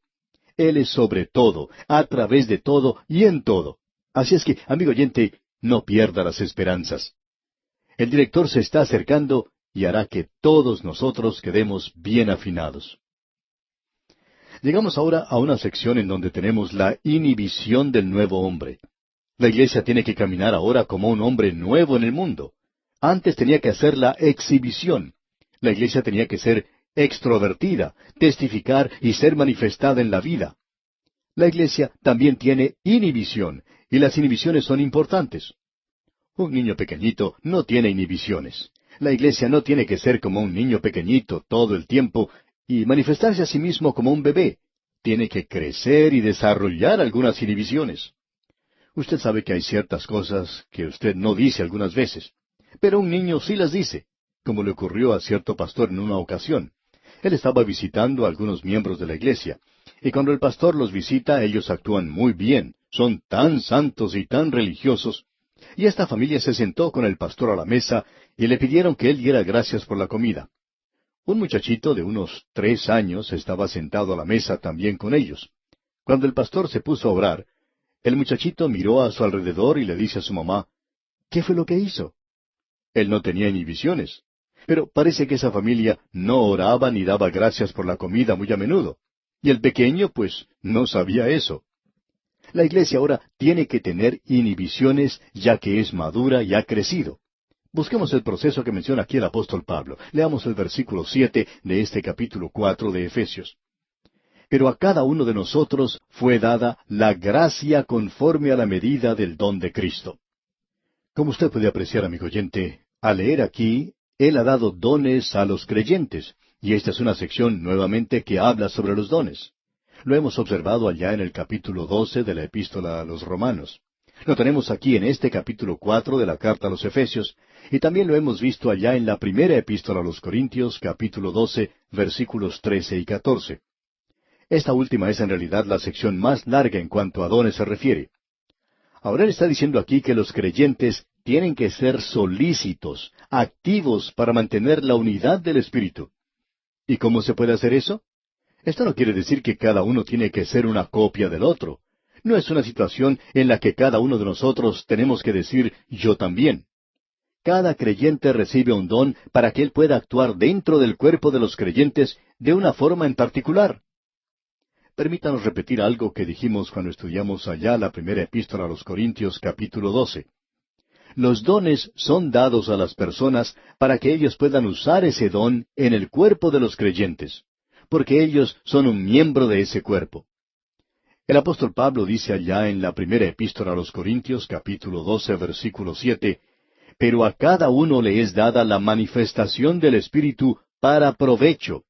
Él es sobre todo, a través de todo y en todo. Así es que, amigo oyente, no pierda las esperanzas. El director se está acercando y hará que todos nosotros quedemos bien afinados. Llegamos ahora a una sección en donde tenemos la inhibición del nuevo hombre. La iglesia tiene que caminar ahora como un hombre nuevo en el mundo. Antes tenía que hacer la exhibición. La iglesia tenía que ser extrovertida, testificar y ser manifestada en la vida. La iglesia también tiene inhibición, y las inhibiciones son importantes. Un niño pequeñito no tiene inhibiciones. La iglesia no tiene que ser como un niño pequeñito todo el tiempo y manifestarse a sí mismo como un bebé. Tiene que crecer y desarrollar algunas inhibiciones. Usted sabe que hay ciertas cosas que usted no dice algunas veces, pero un niño sí las dice, como le ocurrió a cierto pastor en una ocasión. Él estaba visitando a algunos miembros de la iglesia, y cuando el pastor los visita, ellos actúan muy bien, son tan santos y tan religiosos, y esta familia se sentó con el pastor a la mesa y le pidieron que él diera gracias por la comida. Un muchachito de unos 3 años estaba sentado a la mesa también con ellos. Cuando el pastor se puso a orar, el muchachito miró a su alrededor y le dice a su mamá, ¿qué fue lo que hizo? Él no tenía inhibiciones, pero parece que esa familia no oraba ni daba gracias por la comida muy a menudo. Y el pequeño, pues, no sabía eso. La iglesia ahora tiene que tener inhibiciones ya que es madura y ha crecido. Busquemos el proceso que menciona aquí el apóstol Pablo. Leamos el versículo 7 de este capítulo 4 de Efesios. Pero a cada uno de nosotros fue dada la gracia conforme a la medida del don de Cristo. Como usted puede apreciar, amigo oyente, al leer aquí, Él ha dado dones a los creyentes, y esta es una sección nuevamente que habla sobre los dones. Lo hemos observado allá en el capítulo 12 de la Epístola a los Romanos. Lo tenemos aquí en este capítulo 4 de la Carta a los Efesios, y también lo hemos visto allá en la primera Epístola a los Corintios, capítulo 12, versículos 13 y 14. Esta última es en realidad la sección más larga en cuanto a dones se refiere. Ahora él está diciendo aquí que los creyentes tienen que ser solícitos, activos para mantener la unidad del Espíritu. ¿Y cómo se puede hacer eso? Esto no quiere decir que cada uno tiene que ser una copia del otro. No es una situación en la que cada uno de nosotros tenemos que decir yo también. Cada creyente recibe un don para que él pueda actuar dentro del cuerpo de los creyentes de una forma en particular. Permítanos repetir algo que dijimos cuando estudiamos allá la primera epístola a los Corintios capítulo 12. Los dones son dados a las personas para que ellos puedan usar ese don en el cuerpo de los creyentes, porque ellos son un miembro de ese cuerpo. El apóstol Pablo dice allá en la primera epístola a los Corintios capítulo 12 versículo 7, pero a cada uno le es dada la manifestación del Espíritu para provecho.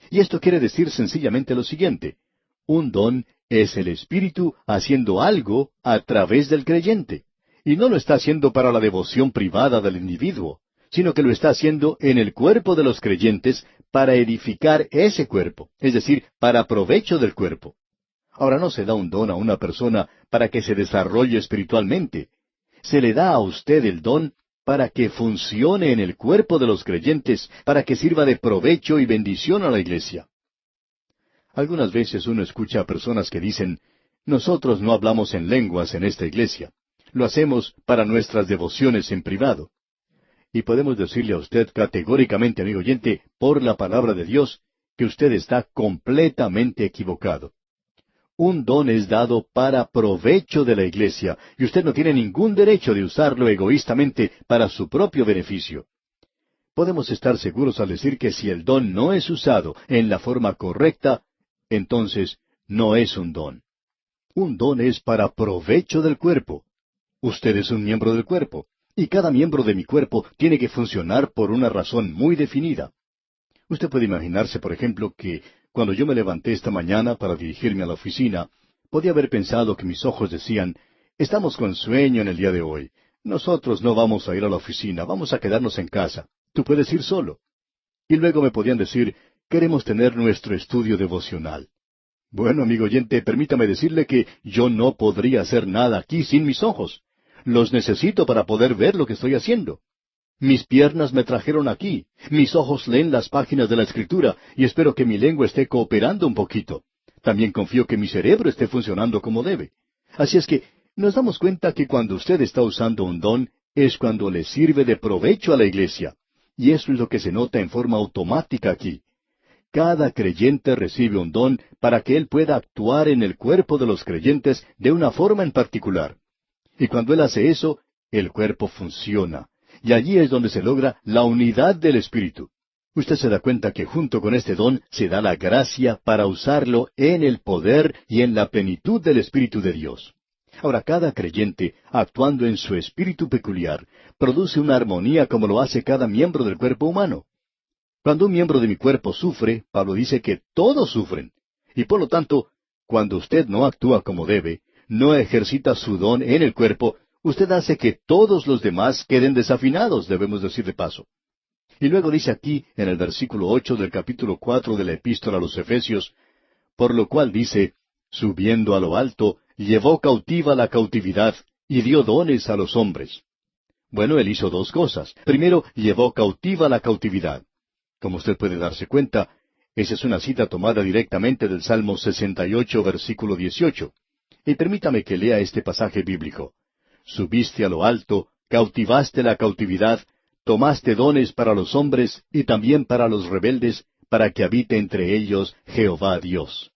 Y esto quiere decir sencillamente lo siguiente. Un don es el Espíritu haciendo algo a través del creyente. Y no lo está haciendo para la devoción privada del individuo, sino que lo está haciendo en el cuerpo de los creyentes para edificar ese cuerpo, es decir, para provecho del cuerpo. Ahora no se da un don a una persona para que se desarrolle espiritualmente. Se le da a usted el don para que funcione en el cuerpo de los creyentes, para que sirva de provecho y bendición a la iglesia. Algunas veces uno escucha a personas que dicen, nosotros no hablamos en lenguas en esta iglesia. Lo hacemos para nuestras devociones en privado. Y podemos decirle a usted categóricamente, amigo oyente, por la palabra de Dios, que usted está completamente equivocado. Un don es dado para provecho de la iglesia, y usted no tiene ningún derecho de usarlo egoístamente para su propio beneficio. Podemos estar seguros al decir que si el don no es usado en la forma correcta, entonces no es un don. Un don es para provecho del cuerpo. Usted es un miembro del cuerpo, y cada miembro de mi cuerpo tiene que funcionar por una razón muy definida. Usted puede imaginarse, por ejemplo, que cuando yo me levanté esta mañana para dirigirme a la oficina, podía haber pensado que mis ojos decían, estamos con sueño en el día de hoy. Nosotros no vamos a ir a la oficina, vamos a quedarnos en casa. Tú puedes ir solo. Y luego me podían decir, queremos tener nuestro estudio devocional. Bueno, amigo oyente, permítame decirle que yo no podría hacer nada aquí sin mis ojos. Los necesito para poder ver lo que estoy haciendo. Mis piernas me trajeron aquí, mis ojos leen las páginas de la Escritura y espero que mi lengua esté cooperando un poquito. También confío que mi cerebro esté funcionando como debe. Así es que nos damos cuenta que cuando usted está usando un don es cuando le sirve de provecho a la iglesia. Y eso es lo que se nota en forma automática aquí. Cada creyente recibe un don para que él pueda actuar en el cuerpo de los creyentes de una forma en particular. Y cuando él hace eso, el cuerpo funciona. Y allí es donde se logra la unidad del Espíritu. Usted se da cuenta que junto con este don se da la gracia para usarlo en el poder y en la plenitud del Espíritu de Dios. Ahora, cada creyente, actuando en su espíritu peculiar, produce una armonía como lo hace cada miembro del cuerpo humano. Cuando un miembro de mi cuerpo sufre, Pablo dice que todos sufren. Y por lo tanto, cuando usted no actúa como debe, no ejercita su don en el cuerpo, usted hace que todos los demás queden desafinados, debemos decir de paso. Y luego dice aquí, en el versículo 8 del capítulo 4 de la Epístola a los Efesios, por lo cual dice, subiendo a lo alto, llevó cautiva la cautividad, y dio dones a los hombres. Bueno, él hizo dos cosas. Primero, llevó cautiva la cautividad. Como usted puede darse cuenta, esa es una cita tomada directamente del Salmo 68, versículo 18. Y permítame que lea este pasaje bíblico. Subiste a lo alto, cautivaste la cautividad, tomaste dones para los hombres y también para los rebeldes, para que habite entre ellos Jehová Dios.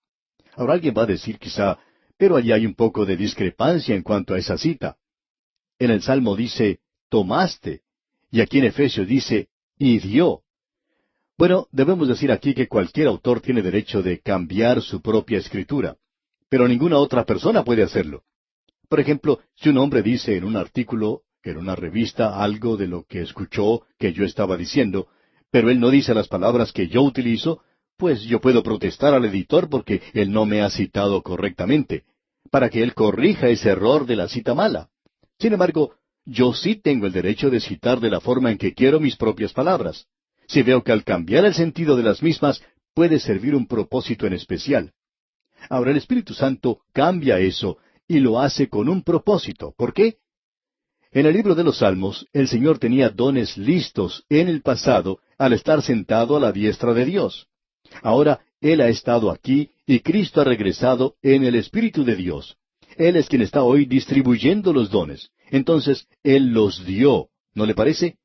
Ahora alguien va a decir quizá, pero allí hay un poco de discrepancia en cuanto a esa cita. En el Salmo dice, tomaste, y aquí en Efesios dice, y dio. Bueno, debemos decir aquí que cualquier autor tiene derecho de cambiar su propia escritura, pero ninguna otra persona puede hacerlo. Por ejemplo, si un hombre dice en un artículo, en una revista, algo de lo que escuchó que yo estaba diciendo, pero él no dice las palabras que yo utilizo, pues yo puedo protestar al editor porque él no me ha citado correctamente, para que él corrija ese error de la cita mala. Sin embargo, yo sí tengo el derecho de citar de la forma en que quiero mis propias palabras. Si veo que al cambiar el sentido de las mismas puede servir un propósito en especial. Ahora el Espíritu Santo cambia eso y lo hace con un propósito. ¿Por qué? En el libro de los Salmos, el Señor tenía dones listos en el pasado al estar sentado a la diestra de Dios. Ahora Él ha estado aquí y Cristo ha regresado en el Espíritu de Dios. Él es quien está hoy distribuyendo los dones. Entonces, Él los dio. ¿No le parece?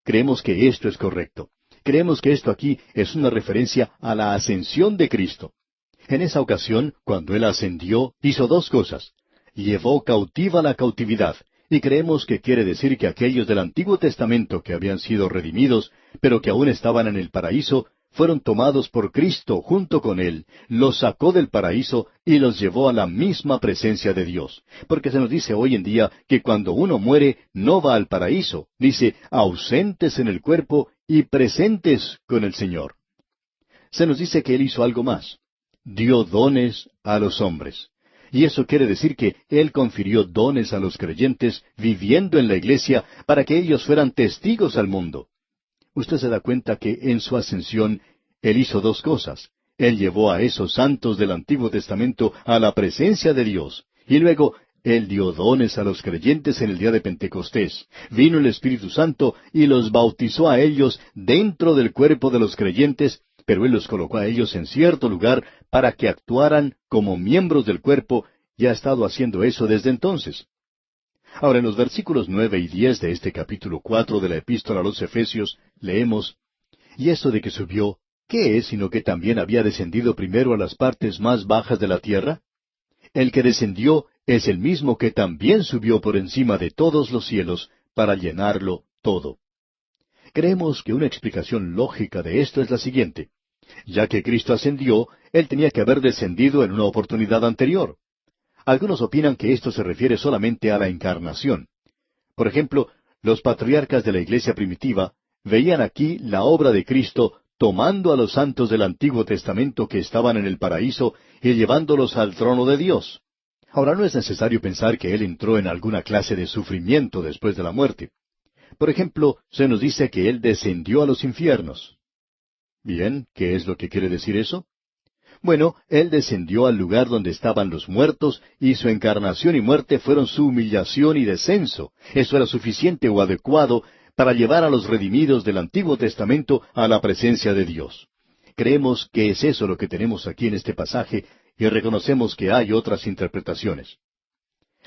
Creemos que esto es correcto. Creemos que esto aquí es una referencia a la ascensión de Cristo. En esa ocasión, cuando Él ascendió, hizo dos cosas. Llevó cautiva la cautividad, y creemos que quiere decir que aquellos del Antiguo Testamento que habían sido redimidos, pero que aún estaban en el paraíso, fueron tomados por Cristo junto con Él, los sacó del paraíso y los llevó a la misma presencia de Dios. Porque se nos dice hoy en día que cuando uno muere no va al paraíso, dice ausentes en el cuerpo y presentes con el Señor. Se nos dice que Él hizo algo más. Dio dones a los hombres. Y eso quiere decir que Él confirió dones a los creyentes viviendo en la iglesia para que ellos fueran testigos al mundo. Usted se da cuenta que en su ascensión Él hizo dos cosas. Él llevó a esos santos del Antiguo Testamento a la presencia de Dios. Y luego Él dio dones a los creyentes en el día de Pentecostés. Vino el Espíritu Santo y los bautizó a ellos dentro del cuerpo de los creyentes, pero Él los colocó a ellos en cierto lugar para que actuaran como miembros del cuerpo, y ha estado haciendo eso desde entonces. Ahora, en los versículos 9 y 10 de este capítulo 4 de la Epístola a los Efesios, leemos, «Y esto de que subió, ¿qué es sino que también había descendido primero a las partes más bajas de la tierra? El que descendió es el mismo que también subió por encima de todos los cielos para llenarlo todo». Creemos que una explicación lógica de esto es la siguiente. Ya que Cristo ascendió, Él tenía que haber descendido en una oportunidad anterior. Algunos opinan que esto se refiere solamente a la encarnación. Por ejemplo, los patriarcas de la iglesia primitiva veían aquí la obra de Cristo tomando a los santos del Antiguo Testamento que estaban en el paraíso y llevándolos al trono de Dios. Ahora no es necesario pensar que Él entró en alguna clase de sufrimiento después de la muerte. Por ejemplo, se nos dice que Él descendió a los infiernos. Bien, ¿qué es lo que quiere decir eso? Bueno, Él descendió al lugar donde estaban los muertos, y su encarnación y muerte fueron su humillación y descenso. Eso era suficiente o adecuado para llevar a los redimidos del Antiguo Testamento a la presencia de Dios. Creemos que es eso lo que tenemos aquí en este pasaje, y reconocemos que hay otras interpretaciones.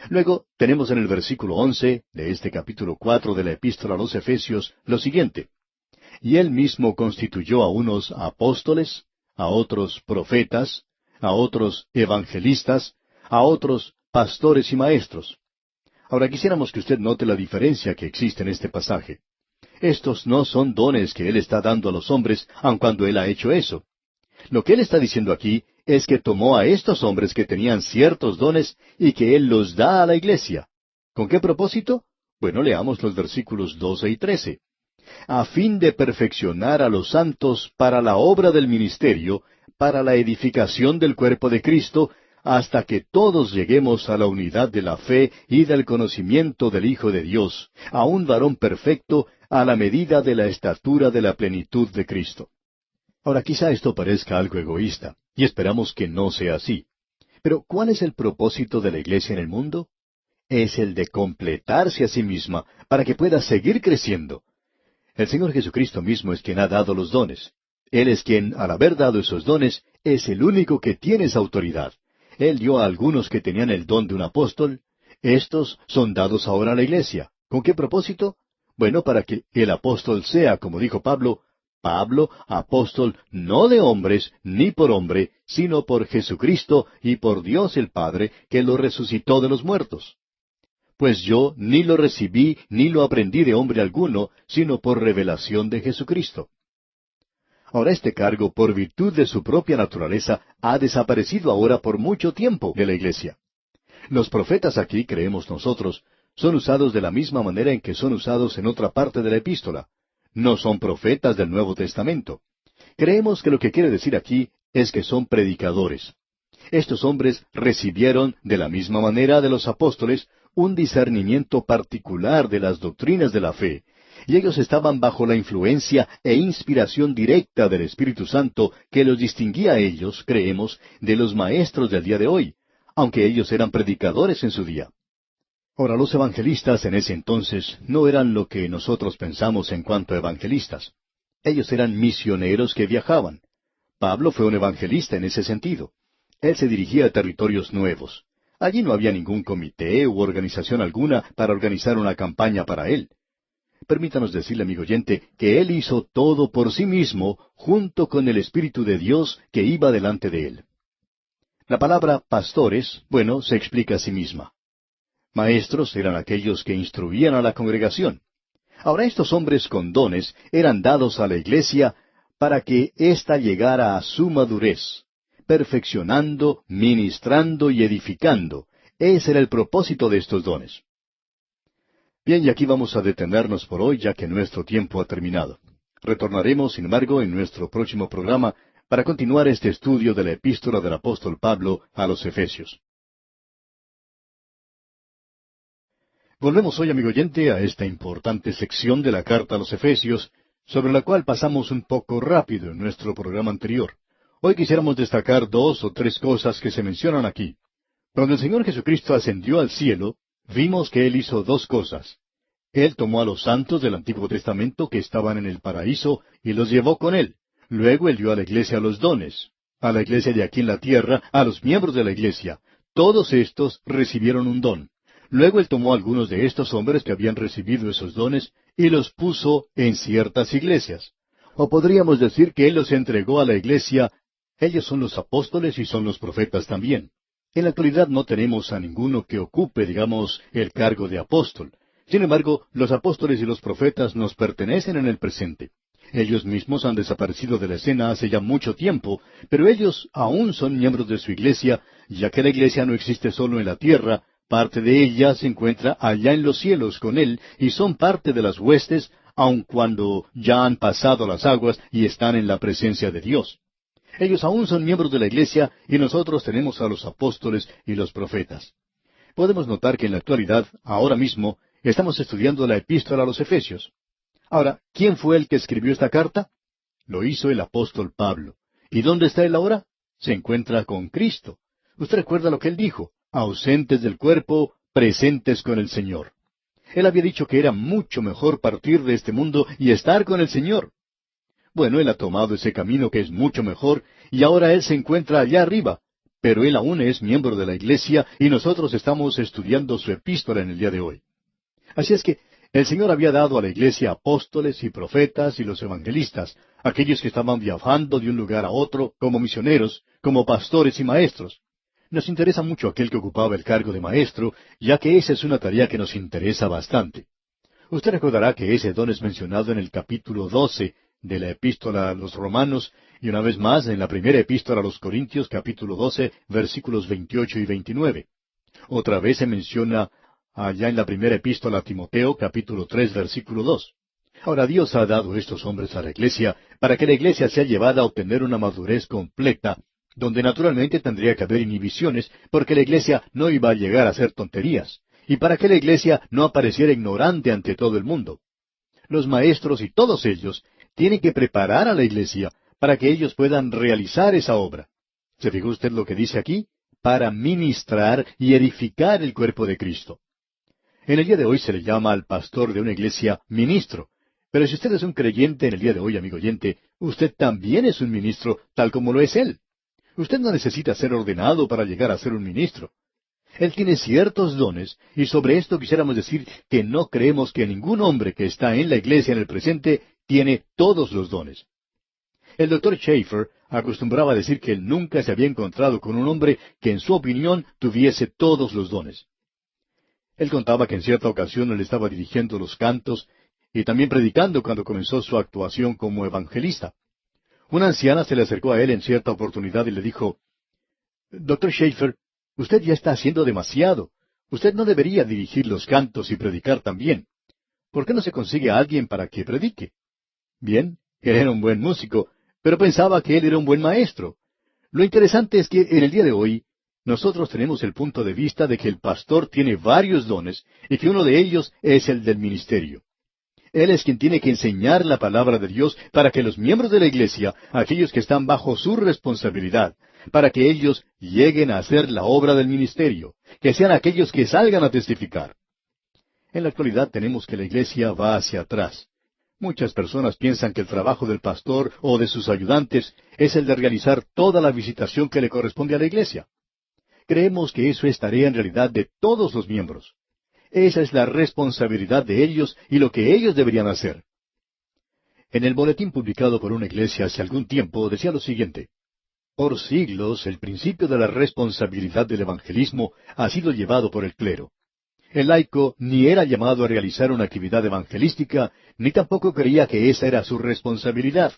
Luego tenemos en el versículo 11 de este capítulo 4 de la Epístola a los Efesios lo siguiente: Y Él mismo constituyó a unos apóstoles, a otros profetas, a otros evangelistas, a otros pastores y maestros. Ahora quisiéramos que usted note la diferencia que existe en este pasaje. Estos no son dones que Él está dando a los hombres, aun cuando Él ha hecho eso. Lo que Él está diciendo aquí es que tomó a estos hombres que tenían ciertos dones y que Él los da a la iglesia. ¿Con qué propósito? Bueno, leamos los versículos 12 y 13. A fin de perfeccionar a los santos para la obra del ministerio, para la edificación del cuerpo de Cristo, hasta que todos lleguemos a la unidad de la fe y del conocimiento del Hijo de Dios, a un varón perfecto, a la medida de la estatura de la plenitud de Cristo. Ahora quizá esto parezca algo egoísta, y esperamos que no sea así. Pero ¿cuál es el propósito de la iglesia en el mundo? Es el de completarse a sí misma, para que pueda seguir creciendo. El Señor Jesucristo mismo es quien ha dado los dones. Él es quien, al haber dado esos dones, es el único que tiene esa autoridad. Él dio a algunos que tenían el don de un apóstol. Estos son dados ahora a la iglesia. ¿Con qué propósito? Bueno, para que el apóstol sea, como dijo Pablo, apóstol no de hombres, ni por hombre, sino por Jesucristo y por Dios el Padre, que lo resucitó de los muertos. Pues yo ni lo recibí ni lo aprendí de hombre alguno, sino por revelación de Jesucristo. Ahora este cargo, por virtud de su propia naturaleza, ha desaparecido ahora por mucho tiempo de la iglesia. Los profetas aquí, creemos nosotros, son usados de la misma manera en que son usados en otra parte de la epístola. No son profetas del Nuevo Testamento. Creemos que lo que quiere decir aquí es que son predicadores. Estos hombres recibieron, de la misma manera de los apóstoles, un discernimiento particular de las doctrinas de la fe, y ellos estaban bajo la influencia e inspiración directa del Espíritu Santo que los distinguía a ellos, creemos, de los maestros del día de hoy, aunque ellos eran predicadores en su día. Ahora, los evangelistas en ese entonces no eran lo que nosotros pensamos en cuanto a evangelistas. Ellos eran misioneros que viajaban. Pablo fue un evangelista en ese sentido. Él se dirigía a territorios nuevos. Allí no había ningún comité u organización alguna para organizar una campaña para él. Permítanos decirle, amigo oyente, que él hizo todo por sí mismo, junto con el Espíritu de Dios que iba delante de él. La palabra pastores, bueno, se explica a sí misma. Maestros eran aquellos que instruían a la congregación. Ahora estos hombres con dones eran dados a la iglesia para que ésta llegara a su madurez, perfeccionando, ministrando y edificando. Ese era el propósito de estos dones. Bien, y aquí vamos a detenernos por hoy, ya que nuestro tiempo ha terminado. Retornaremos, sin embargo, en nuestro próximo programa para continuar este estudio de la epístola del apóstol Pablo a los Efesios. Volvemos hoy, amigo oyente, a esta importante sección de la carta a los Efesios, sobre la cual pasamos un poco rápido en nuestro programa anterior. Hoy quisiéramos destacar 2 o 3 cosas que se mencionan aquí. Cuando el Señor Jesucristo ascendió al cielo, vimos que Él hizo 2 cosas. Él tomó a los santos del Antiguo Testamento que estaban en el paraíso y los llevó con Él. Luego Él dio a la iglesia los dones. A la iglesia de aquí en la tierra, a los miembros de la iglesia. Todos estos recibieron un don. Luego Él tomó a algunos de estos hombres que habían recibido esos dones y los puso en ciertas iglesias. O podríamos decir que Él los entregó a la iglesia. Ellos son los apóstoles y son los profetas también. En la actualidad no tenemos a ninguno que ocupe, digamos, el cargo de apóstol. Sin embargo, los apóstoles y los profetas nos pertenecen en el presente. Ellos mismos han desaparecido de la escena hace ya mucho tiempo, pero ellos aún son miembros de su iglesia, ya que la iglesia no existe solo en la tierra, parte de ella se encuentra allá en los cielos con Él, y son parte de las huestes, aun cuando ya han pasado las aguas y están en la presencia de Dios. Ellos aún son miembros de la iglesia y nosotros tenemos a los apóstoles y los profetas. Podemos notar que en la actualidad, ahora mismo, estamos estudiando la epístola a los Efesios. Ahora, ¿quién fue el que escribió esta carta? Lo hizo el apóstol Pablo. ¿Y dónde está él ahora? Se encuentra con Cristo. Usted recuerda lo que él dijo: ausentes del cuerpo, presentes con el Señor. Él había dicho que era mucho mejor partir de este mundo y estar con el Señor. Bueno, él ha tomado ese camino que es mucho mejor, y ahora él se encuentra allá arriba, pero él aún es miembro de la iglesia y nosotros estamos estudiando su epístola en el día de hoy. Así es que el Señor había dado a la iglesia apóstoles y profetas y los evangelistas, aquellos que estaban viajando de un lugar a otro como misioneros, como pastores y maestros. Nos interesa mucho aquel que ocupaba el cargo de maestro, ya que esa es una tarea que nos interesa bastante. Usted recordará que ese don es mencionado en el capítulo 12 de la epístola a los Romanos, y una vez más en la primera epístola a los Corintios, capítulo 12, versículos 28 y 29. Otra vez se menciona allá en la primera epístola a Timoteo, capítulo 3, versículo 2. Ahora Dios ha dado estos hombres a la iglesia para que la iglesia sea llevada a obtener una madurez completa, donde naturalmente tendría que haber inhibiciones, porque la iglesia no iba a llegar a hacer tonterías, y para que la iglesia no apareciera ignorante ante todo el mundo. Los maestros y todos ellos tienen que preparar a la iglesia para que ellos puedan realizar esa obra. ¿Se fijó usted lo que dice aquí? Para ministrar y edificar el cuerpo de Cristo. En el día de hoy se le llama al pastor de una iglesia ministro. Pero si usted es un creyente en el día de hoy, amigo oyente, usted también es un ministro, tal como lo es él. Usted no necesita ser ordenado para llegar a ser un ministro. Él tiene ciertos dones, y sobre esto quisiéramos decir que no creemos que ningún hombre que está en la iglesia en el presente tiene todos los dones. El doctor Schaeffer acostumbraba a decir que él nunca se había encontrado con un hombre que en su opinión tuviese todos los dones. Él contaba que en cierta ocasión él estaba dirigiendo los cantos y también predicando cuando comenzó su actuación como evangelista. Una anciana se le acercó a él en cierta oportunidad y le dijo: Doctor Schaeffer, usted ya está haciendo demasiado. Usted no debería dirigir los cantos y predicar también. ¿Por qué no se consigue a alguien para que predique? Bien, él era un buen músico, pero pensaba que él era un buen maestro. Lo interesante es que en el día de hoy nosotros tenemos el punto de vista de que el pastor tiene varios dones y que uno de ellos es el del ministerio. Él es quien tiene que enseñar la palabra de Dios para que los miembros de la iglesia, aquellos que están bajo su responsabilidad, para que ellos lleguen a hacer la obra del ministerio, que sean aquellos que salgan a testificar. En la actualidad tenemos que la iglesia va hacia atrás. Muchas personas piensan que el trabajo del pastor o de sus ayudantes es el de realizar toda la visitación que le corresponde a la iglesia. Creemos que eso es tarea en realidad de todos los miembros. Esa es la responsabilidad de ellos y lo que ellos deberían hacer. En el boletín publicado por una iglesia hace algún tiempo decía lo siguiente: por siglos el principio de la responsabilidad del evangelismo ha sido llevado por el clero. El laico ni era llamado a realizar una actividad evangelística, ni tampoco creía que esa era su responsabilidad.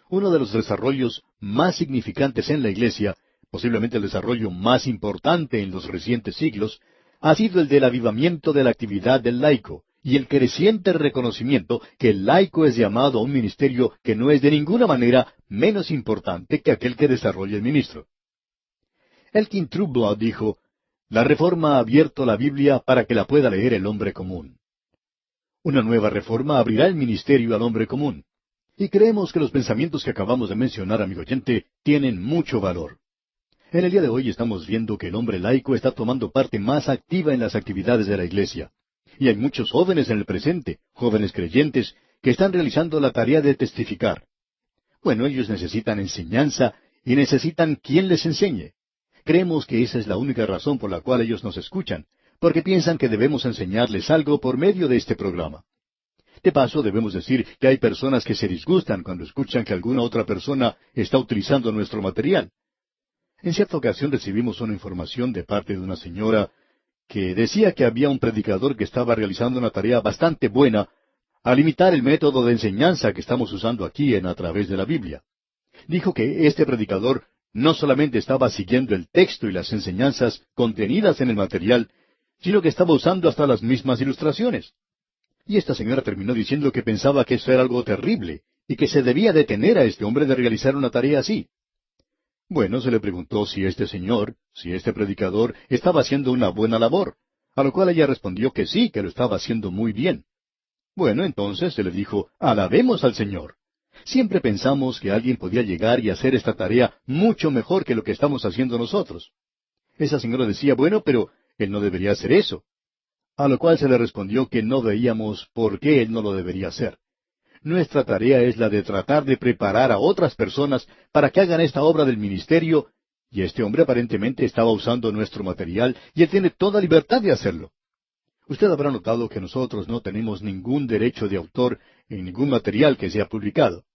Uno de los desarrollos más significantes en la iglesia, posiblemente el desarrollo más importante en los recientes siglos, ha sido el del avivamiento de la actividad del laico y el creciente reconocimiento que el laico es llamado a un ministerio que no es de ninguna manera menos importante que aquel que desarrolla el ministro. Elkin Trueblood dijo: la reforma ha abierto la Biblia para que la pueda leer el hombre común. Una nueva reforma abrirá el ministerio al hombre común. Y creemos que los pensamientos que acabamos de mencionar, amigo oyente, tienen mucho valor. En el día de hoy estamos viendo que el hombre laico está tomando parte más activa en las actividades de la iglesia. Y hay muchos jóvenes en el presente, jóvenes creyentes, que están realizando la tarea de testificar. Bueno, ellos necesitan enseñanza y necesitan quien les enseñe. Creemos que esa es la única razón por la cual ellos nos escuchan, porque piensan que debemos enseñarles algo por medio de este programa. De paso, debemos decir que hay personas que se disgustan cuando escuchan que alguna otra persona está utilizando nuestro material. En cierta ocasión recibimos una información de parte de una señora que decía que había un predicador que estaba realizando una tarea bastante buena, al imitar el método de enseñanza que estamos usando aquí en A Través de la Biblia. Dijo que este predicador no solamente estaba siguiendo el texto y las enseñanzas contenidas en el material, sino que estaba usando hasta las mismas ilustraciones. Y esta señora terminó diciendo que pensaba que eso era algo terrible, y que se debía detener a este hombre de realizar una tarea así. Bueno, se le preguntó si este señor, si este predicador, estaba haciendo una buena labor, a lo cual ella respondió que sí, que lo estaba haciendo muy bien. Bueno, entonces se le dijo, alabemos al Señor. Siempre pensamos que alguien podía llegar y hacer esta tarea mucho mejor que lo que estamos haciendo nosotros. Esa señora decía, bueno, pero él no debería hacer eso. A lo cual se le respondió que no veíamos por qué él no lo debería hacer. Nuestra tarea es la de tratar de preparar a otras personas para que hagan esta obra del ministerio, y este hombre aparentemente estaba usando nuestro material, y él tiene toda libertad de hacerlo. Usted habrá notado que nosotros no tenemos ningún derecho de autor en ningún material que sea publicado.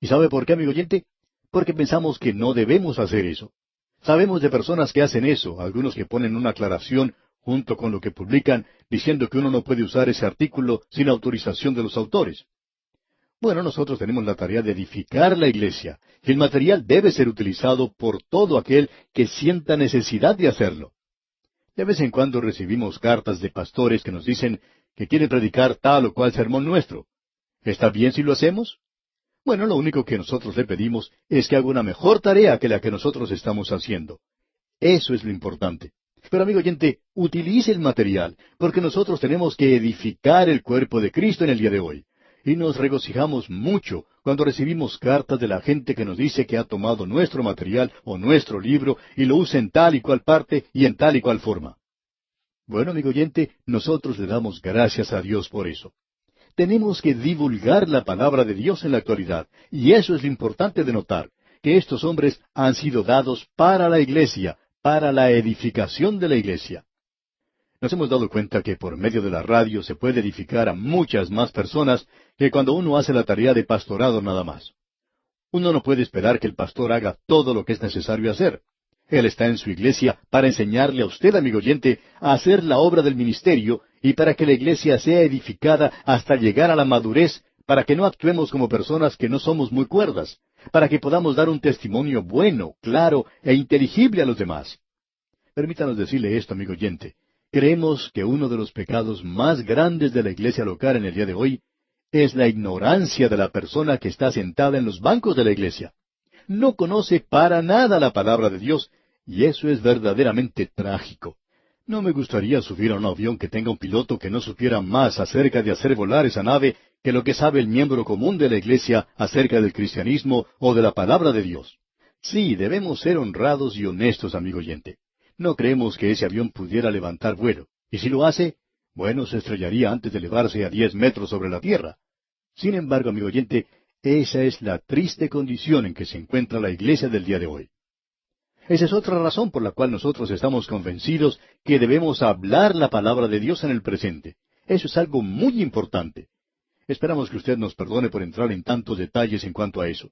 ¿Y sabe por qué, amigo oyente? Porque pensamos que no debemos hacer eso. Sabemos de personas que hacen eso, algunos que ponen una aclaración junto con lo que publican, diciendo que uno no puede usar ese artículo sin autorización de los autores. Bueno, nosotros tenemos la tarea de edificar la iglesia, y el material debe ser utilizado por todo aquel que sienta necesidad de hacerlo. De vez en cuando recibimos cartas de pastores que nos dicen que quieren predicar tal o cual sermón nuestro. ¿Está bien si lo hacemos? Bueno, lo único que nosotros le pedimos es que haga una mejor tarea que la que nosotros estamos haciendo. Eso es lo importante. Pero amigo oyente, utilice el material, porque nosotros tenemos que edificar el cuerpo de Cristo en el día de hoy. Y nos regocijamos mucho cuando recibimos cartas de la gente que nos dice que ha tomado nuestro material o nuestro libro y lo usa en tal y cual parte y en tal y cual forma. Bueno, amigo oyente, nosotros le damos gracias a Dios por eso. Tenemos que divulgar la palabra de Dios en la actualidad, y eso es lo importante de notar, que estos hombres han sido dados para la iglesia, para la edificación de la iglesia. Nos hemos dado cuenta que por medio de la radio se puede edificar a muchas más personas que cuando uno hace la tarea de pastorado nada más. Uno no puede esperar que el pastor haga todo lo que es necesario hacer. Él está en su iglesia para enseñarle a usted, amigo oyente, a hacer la obra del ministerio y para que la iglesia sea edificada hasta llegar a la madurez, para que no actuemos como personas que no somos muy cuerdas, para que podamos dar un testimonio bueno, claro e inteligible a los demás. Permítanos decirle esto, amigo oyente. Creemos que uno de los pecados más grandes de la iglesia local en el día de hoy es la ignorancia de la persona que está sentada en los bancos de la iglesia. No conoce para nada la palabra de Dios, y eso es verdaderamente trágico. No me gustaría subir a un avión que tenga un piloto que no supiera más acerca de hacer volar esa nave que lo que sabe el miembro común de la iglesia acerca del cristianismo o de la palabra de Dios. Sí, debemos ser honrados y honestos, amigo oyente. No creemos que ese avión pudiera levantar vuelo. Y si lo hace, bueno, se estrellaría antes de elevarse a 10 metros sobre la tierra. Sin embargo, amigo oyente, esa es la triste condición en que se encuentra la iglesia del día de hoy. Esa es otra razón por la cual nosotros estamos convencidos que debemos hablar la palabra de Dios en el presente. Eso es algo muy importante. Esperamos que usted nos perdone por entrar en tantos detalles en cuanto a eso.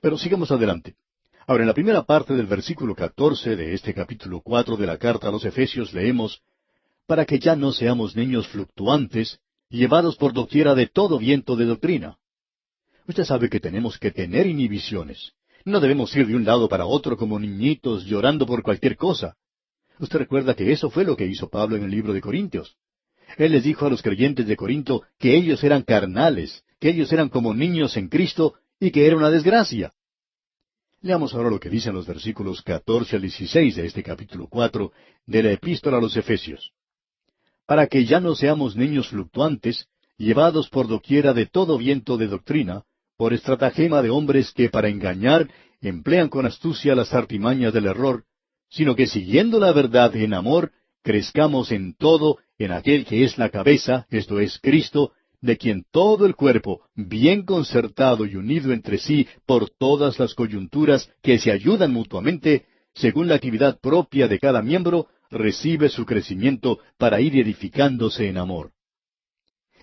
Pero sigamos adelante. Ahora, en la primera parte del versículo 14 de este capítulo 4 de la carta a los Efesios leemos, para que ya no seamos niños fluctuantes, llevados por doquiera de todo viento de doctrina. Usted sabe que tenemos que tener inhibiciones. No debemos ir de un lado para otro como niñitos llorando por cualquier cosa. Usted recuerda que eso fue lo que hizo Pablo en el libro de Corintios. Él les dijo a los creyentes de Corinto que ellos eran carnales, que ellos eran como niños en Cristo y que era una desgracia. Leamos ahora lo que dicen los versículos 14 al 16 de este capítulo 4 de la Epístola a los Efesios. Para que ya no seamos niños fluctuantes, llevados por doquiera de todo viento de doctrina, por estratagema de hombres que para engañar emplean con astucia las artimañas del error, sino que siguiendo la verdad en amor, crezcamos en todo en aquel que es la cabeza, esto es Cristo, de quien todo el cuerpo, bien concertado y unido entre sí por todas las coyunturas que se ayudan mutuamente, según la actividad propia de cada miembro, recibe su crecimiento para ir edificándose en amor.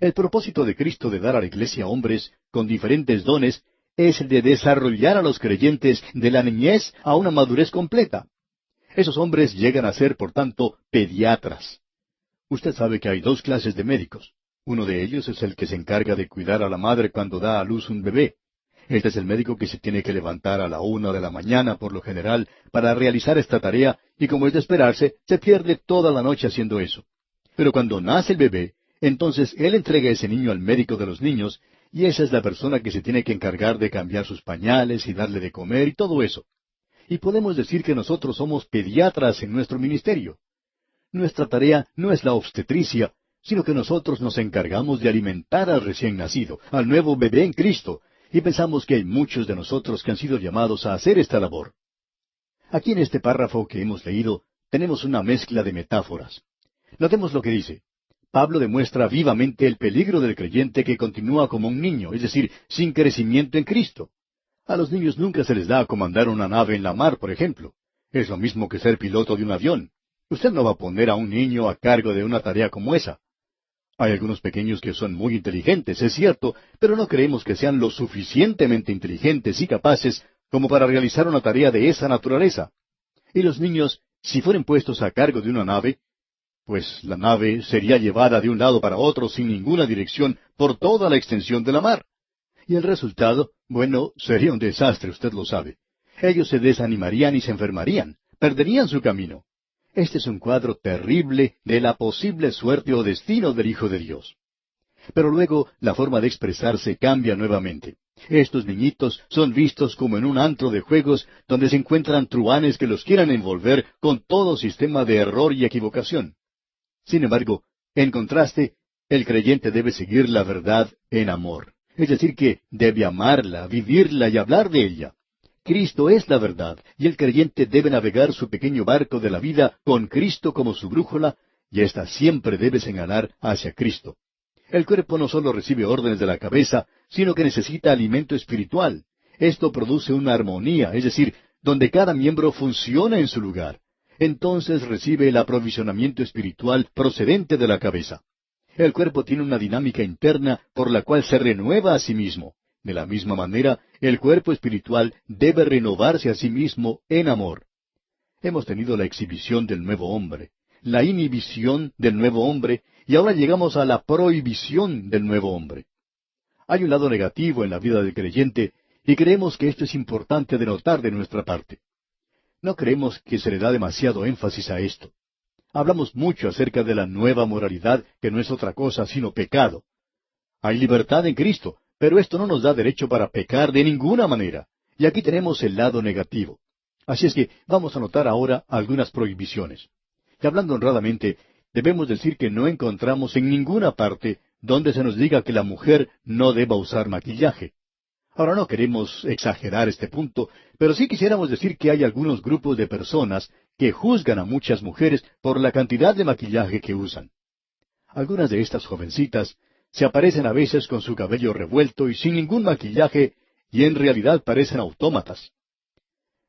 El propósito de Cristo de dar a la iglesia hombres con diferentes dones es el de desarrollar a los creyentes de la niñez a una madurez completa. Esos hombres llegan a ser, por tanto, pediatras. Usted sabe que hay dos clases de médicos. Uno de ellos es el que se encarga de cuidar a la madre cuando da a luz un bebé. Este es el médico que se tiene que levantar a la 1 de la mañana, por lo general, para realizar esta tarea, y como es de esperarse, se pierde toda la noche haciendo eso. Pero cuando nace el bebé, entonces él entrega ese niño al médico de los niños, y esa es la persona que se tiene que encargar de cambiar sus pañales y darle de comer y todo eso. Y podemos decir que nosotros somos pediatras en nuestro ministerio. Nuestra tarea no es la obstetricia, sino que nosotros nos encargamos de alimentar al recién nacido, al nuevo bebé en Cristo, y pensamos que hay muchos de nosotros que han sido llamados a hacer esta labor. Aquí en este párrafo que hemos leído, tenemos una mezcla de metáforas. Notemos lo que dice. Pablo demuestra vivamente el peligro del creyente que continúa como un niño, es decir, sin crecimiento en Cristo. A los niños nunca se les da a comandar una nave en la mar, por ejemplo. Es lo mismo que ser piloto de un avión. Usted no va a poner a un niño a cargo de una tarea como esa. Hay algunos pequeños que son muy inteligentes, es cierto, pero no creemos que sean lo suficientemente inteligentes y capaces como para realizar una tarea de esa naturaleza. Y los niños, si fueren puestos a cargo de una nave, pues la nave sería llevada de un lado para otro sin ninguna dirección por toda la extensión de la mar. Y el resultado, bueno, sería un desastre, usted lo sabe. Ellos se desanimarían y se enfermarían, perderían su camino. Este es un cuadro terrible de la posible suerte o destino del Hijo de Dios. Pero luego la forma de expresarse cambia nuevamente. Estos niñitos son vistos como en un antro de juegos donde se encuentran truhanes que los quieran envolver con todo sistema de error y equivocación. Sin embargo, en contraste, el creyente debe seguir la verdad en amor. Es decir, que debe amarla, vivirla y hablar de ella. Cristo es la verdad, y el creyente debe navegar su pequeño barco de la vida con Cristo como su brújula, y ésta siempre debe señalar hacia Cristo. El cuerpo no solo recibe órdenes de la cabeza, sino que necesita alimento espiritual. Esto produce una armonía, es decir, donde cada miembro funciona en su lugar. Entonces recibe el aprovisionamiento espiritual procedente de la cabeza. El cuerpo tiene una dinámica interna por la cual se renueva a sí mismo. De la misma manera, el cuerpo espiritual debe renovarse a sí mismo en amor. Hemos tenido la exhibición del nuevo hombre, la inhibición del nuevo hombre, y ahora llegamos a la prohibición del nuevo hombre. Hay un lado negativo en la vida del creyente, y creemos que esto es importante de notar de nuestra parte. No creemos que se le da demasiado énfasis a esto. Hablamos mucho acerca de la nueva moralidad, que no es otra cosa sino pecado. Hay libertad en Cristo, pero esto no nos da derecho para pecar de ninguna manera. Y aquí tenemos el lado negativo. Así es que vamos a notar ahora algunas prohibiciones. Y hablando honradamente, debemos decir que no encontramos en ninguna parte donde se nos diga que la mujer no deba usar maquillaje. Ahora no queremos exagerar este punto, pero sí quisiéramos decir que hay algunos grupos de personas que juzgan a muchas mujeres por la cantidad de maquillaje que usan. Algunas de estas jovencitas se aparecen a veces con su cabello revuelto y sin ningún maquillaje, y en realidad parecen autómatas.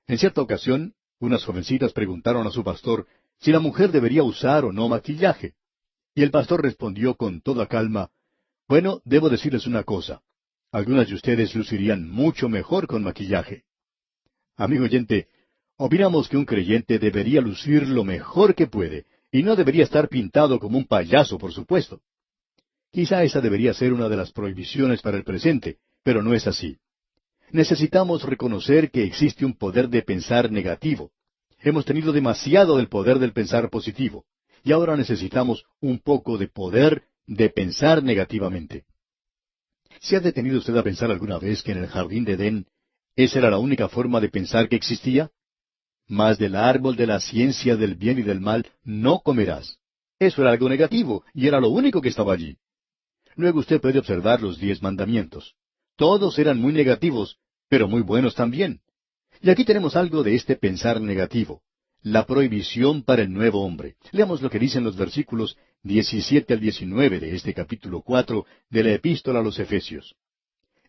En cierta ocasión, unas jovencitas preguntaron a su pastor si la mujer debería usar o no maquillaje. Y el pastor respondió con toda calma, «Bueno, debo decirles una cosa. Algunas de ustedes lucirían mucho mejor con maquillaje». Amigo oyente, opinamos que un creyente debería lucir lo mejor que puede, y no debería estar pintado como un payaso, por supuesto. Quizá esa debería ser una de las prohibiciones para el presente, pero no es así. Necesitamos reconocer que existe un poder de pensar negativo. Hemos tenido demasiado del poder del pensar positivo, y ahora necesitamos un poco de poder de pensar negativamente. ¿Se ha detenido usted a pensar alguna vez que en el jardín de Edén esa era la única forma de pensar que existía? Mas del árbol de la ciencia del bien y del mal no comerás. Eso era algo negativo, y era lo único que estaba allí. Luego usted puede observar los 10 mandamientos. Todos eran muy negativos, pero muy buenos también. Y aquí tenemos algo de este pensar negativo, la prohibición para el nuevo hombre. Leamos lo que dicen los versículos 17 al 19 de este capítulo 4 de la Epístola a los Efesios.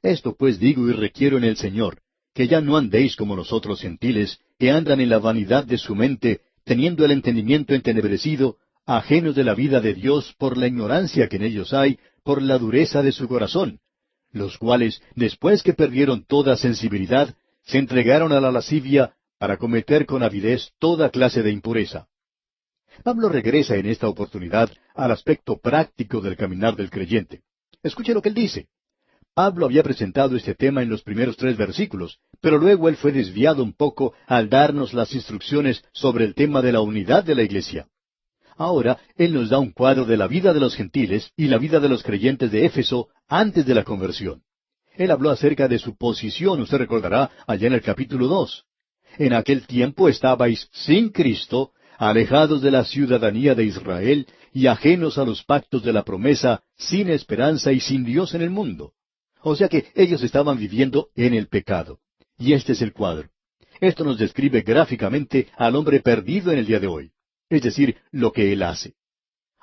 «Esto pues digo y requiero en el Señor, que ya no andéis como los otros gentiles, que andan en la vanidad de su mente, teniendo el entendimiento entenebrecido, ajenos de la vida de Dios por la ignorancia que en ellos hay, por la dureza de su corazón, los cuales, después que perdieron toda sensibilidad, se entregaron a la lascivia para cometer con avidez toda clase de impureza». Pablo regresa en esta oportunidad al aspecto práctico del caminar del creyente. Escuche lo que él dice. Pablo había presentado este tema en los primeros 3 versículos, pero luego él fue desviado un poco al darnos las instrucciones sobre el tema de la unidad de la iglesia. Ahora él nos da un cuadro de la vida de los gentiles y la vida de los creyentes de Éfeso antes de la conversión. Él habló acerca de su posición, usted recordará, allá en el capítulo 2. En aquel tiempo estabais sin Cristo, alejados de la ciudadanía de Israel y ajenos a los pactos de la promesa, sin esperanza y sin Dios en el mundo. O sea que ellos estaban viviendo en el pecado. Y este es el cuadro. Esto nos describe gráficamente al hombre perdido en el día de hoy, es decir, lo que él hace.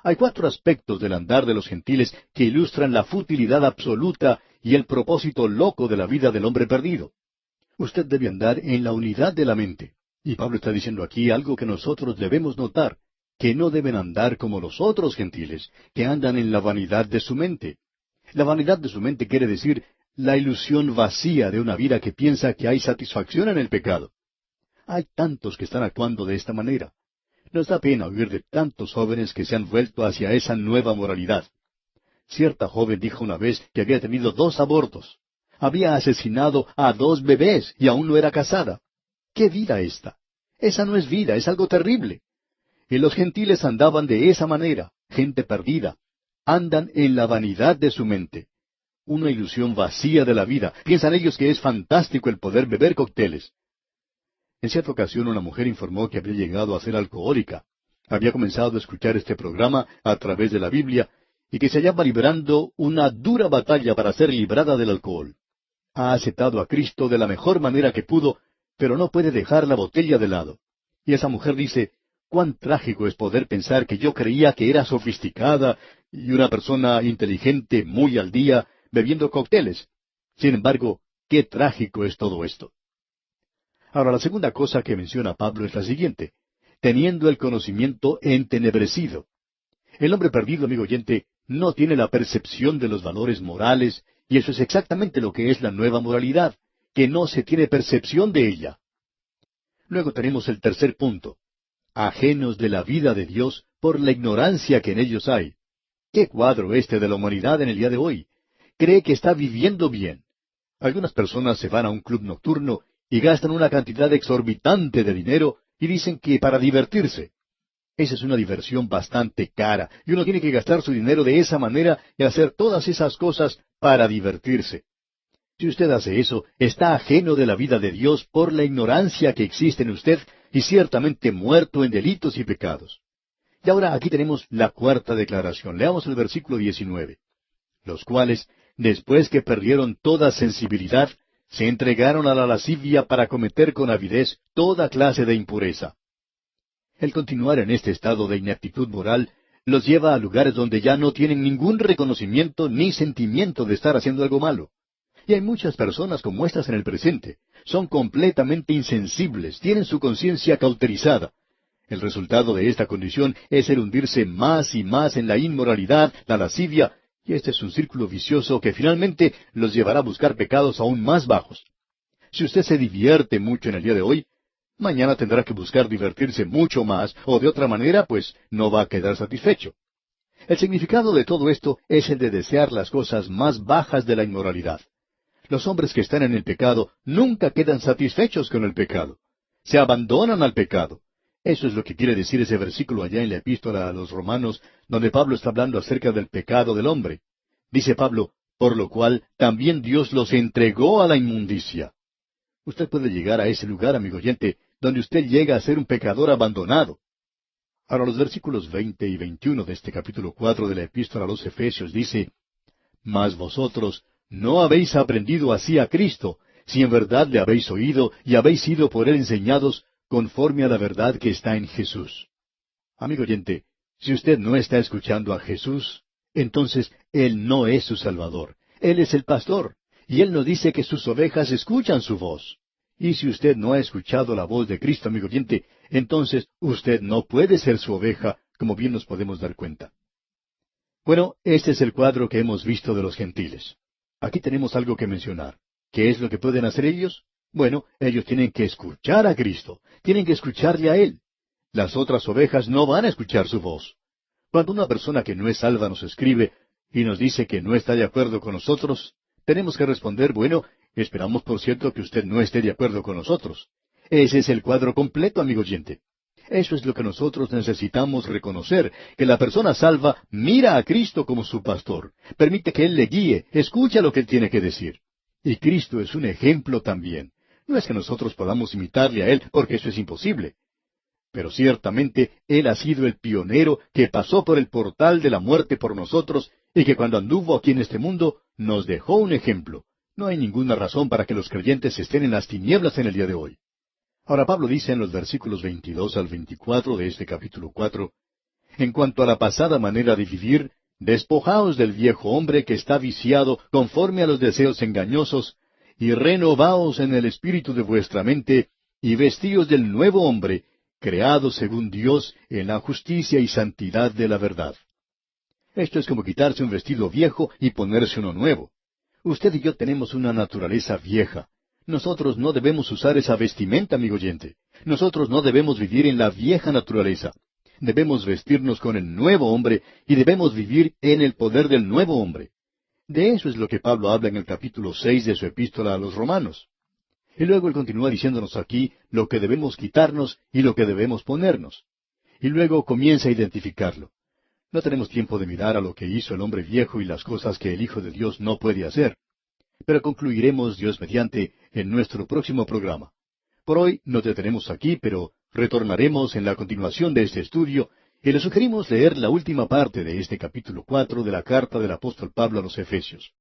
Hay 4 aspectos del andar de los gentiles que ilustran la futilidad absoluta y el propósito loco de la vida del hombre perdido. Usted debe andar en la unidad de la mente. Y Pablo está diciendo aquí algo que nosotros debemos notar, que no deben andar como los otros gentiles, que andan en la vanidad de su mente. La vanidad de su mente quiere decir la ilusión vacía de una vida que piensa que hay satisfacción en el pecado. Hay tantos que están actuando de esta manera. Nos da pena oír de tantos jóvenes que se han vuelto hacia esa nueva moralidad. Cierta joven dijo una vez que había tenido 2 abortos. Había asesinado a 2 bebés y aún no era casada. ¿Qué vida esta? Esa no es vida, es algo terrible. Y los gentiles andaban de esa manera, gente perdida. Andan en la vanidad de su mente. Una ilusión vacía de la vida. Piensan ellos que es fantástico el poder beber cócteles. En cierta ocasión una mujer informó que había llegado a ser alcohólica. Había comenzado a escuchar este programa a través de la Biblia y que se hallaba librando una dura batalla para ser librada del alcohol. Ha aceptado a Cristo de la mejor manera que pudo, pero no puede dejar la botella de lado. Y esa mujer dice, cuán trágico es poder pensar que yo creía que era sofisticada y una persona inteligente muy al día bebiendo cócteles. Sin embargo, qué trágico es todo esto. Ahora, la segunda cosa que menciona Pablo es la siguiente: teniendo el conocimiento entenebrecido. El hombre perdido, amigo oyente, no tiene la percepción de los valores morales, y eso es exactamente lo que es la nueva moralidad, que no se tiene percepción de ella. Luego tenemos el tercer punto: ajenos de la vida de Dios por la ignorancia que en ellos hay. ¿Qué cuadro este de la humanidad en el día de hoy? Cree que está viviendo bien. Algunas personas se van a un club nocturno y gastan una cantidad exorbitante de dinero y dicen que para divertirse. Esa es una diversión bastante cara, y uno tiene que gastar su dinero de esa manera y hacer todas esas cosas para divertirse. Si usted hace eso, está ajeno de la vida de Dios por la ignorancia que existe en usted y ciertamente muerto en delitos y pecados. Y ahora aquí tenemos la cuarta declaración. Leamos el versículo 19. Los cuales, después que perdieron toda sensibilidad, se entregaron a la lascivia para cometer con avidez toda clase de impureza. El continuar en este estado de ineptitud moral los lleva a lugares donde ya no tienen ningún reconocimiento ni sentimiento de estar haciendo algo malo. Y hay muchas personas como estas en el presente. Son completamente insensibles, tienen su conciencia cauterizada. El resultado de esta condición es el hundirse más y más en la inmoralidad, la lascivia, y este es un círculo vicioso que finalmente los llevará a buscar pecados aún más bajos. Si usted se divierte mucho en el día de hoy, mañana tendrá que buscar divertirse mucho más, o de otra manera, pues no va a quedar satisfecho. El significado de todo esto es el de desear las cosas más bajas de la inmoralidad. Los hombres que están en el pecado nunca quedan satisfechos con el pecado. Se abandonan al pecado. Eso es lo que quiere decir ese versículo allá en la epístola a los Romanos, donde Pablo está hablando acerca del pecado del hombre. Dice Pablo, por lo cual también Dios los entregó a la inmundicia. Usted puede llegar a ese lugar, amigo oyente, donde usted llega a ser un pecador abandonado. Ahora los versículos 20 y 21 de este capítulo 4 de la epístola a los Efesios dice, mas vosotros no habéis aprendido así a Cristo, si en verdad le habéis oído y habéis sido por él enseñados conforme a la verdad que está en Jesús. Amigo oyente, si usted no está escuchando a Jesús, entonces Él no es su Salvador. Él es el pastor, y Él nos dice que sus ovejas escuchan su voz. Y si usted no ha escuchado la voz de Cristo, amigo oyente, entonces usted no puede ser su oveja, como bien nos podemos dar cuenta. Bueno, este es el cuadro que hemos visto de los gentiles. Aquí tenemos algo que mencionar. ¿Qué es lo que pueden hacer ellos? Bueno, ellos tienen que escuchar a Cristo, tienen que escucharle a Él. las otras ovejas no van a escuchar su voz. Cuando una persona que no es salva nos escribe y nos dice que no está de acuerdo con nosotros, tenemos que responder, bueno, esperamos por cierto que usted no esté de acuerdo con nosotros. Ese es el cuadro completo, amigo oyente. Eso es lo que nosotros necesitamos reconocer, que la persona salva mira a Cristo como su pastor, permite que Él le guíe, escucha lo que Él tiene que decir. Y Cristo es un ejemplo también. No es que nosotros podamos imitarle a Él, porque eso es imposible. Pero ciertamente Él ha sido el pionero que pasó por el portal de la muerte por nosotros y que cuando anduvo aquí en este mundo nos dejó un ejemplo. No hay ninguna razón para que los creyentes estén en las tinieblas en el día de hoy. Ahora Pablo dice en los versículos 22 al 24 de este capítulo 4, en cuanto a la pasada manera de vivir, despojaos del viejo hombre que está viciado conforme a los deseos engañosos, y renovaos en el espíritu de vuestra mente, y vestíos del nuevo hombre, creado según Dios en la justicia y santidad de la verdad. Esto es como quitarse un vestido viejo y ponerse uno nuevo. Usted y yo tenemos una naturaleza vieja. Nosotros no debemos usar esa vestimenta, amigo oyente. Nosotros no debemos vivir en la vieja naturaleza. Debemos vestirnos con el nuevo hombre y debemos vivir en el poder del nuevo hombre. De eso es lo que Pablo habla en el capítulo 6 de su epístola a los Romanos. Y luego él continúa diciéndonos aquí lo que debemos quitarnos y lo que debemos ponernos. Y luego comienza a identificarlo. No tenemos tiempo de mirar a lo que hizo el hombre viejo y las cosas que el Hijo de Dios no puede hacer. Pero concluiremos, Dios mediante, en nuestro próximo programa. Por hoy nos detenemos aquí, pero retornaremos en la continuación de este estudio y le sugerimos leer la última parte de este capítulo 4 de la carta del apóstol Pablo a los Efesios.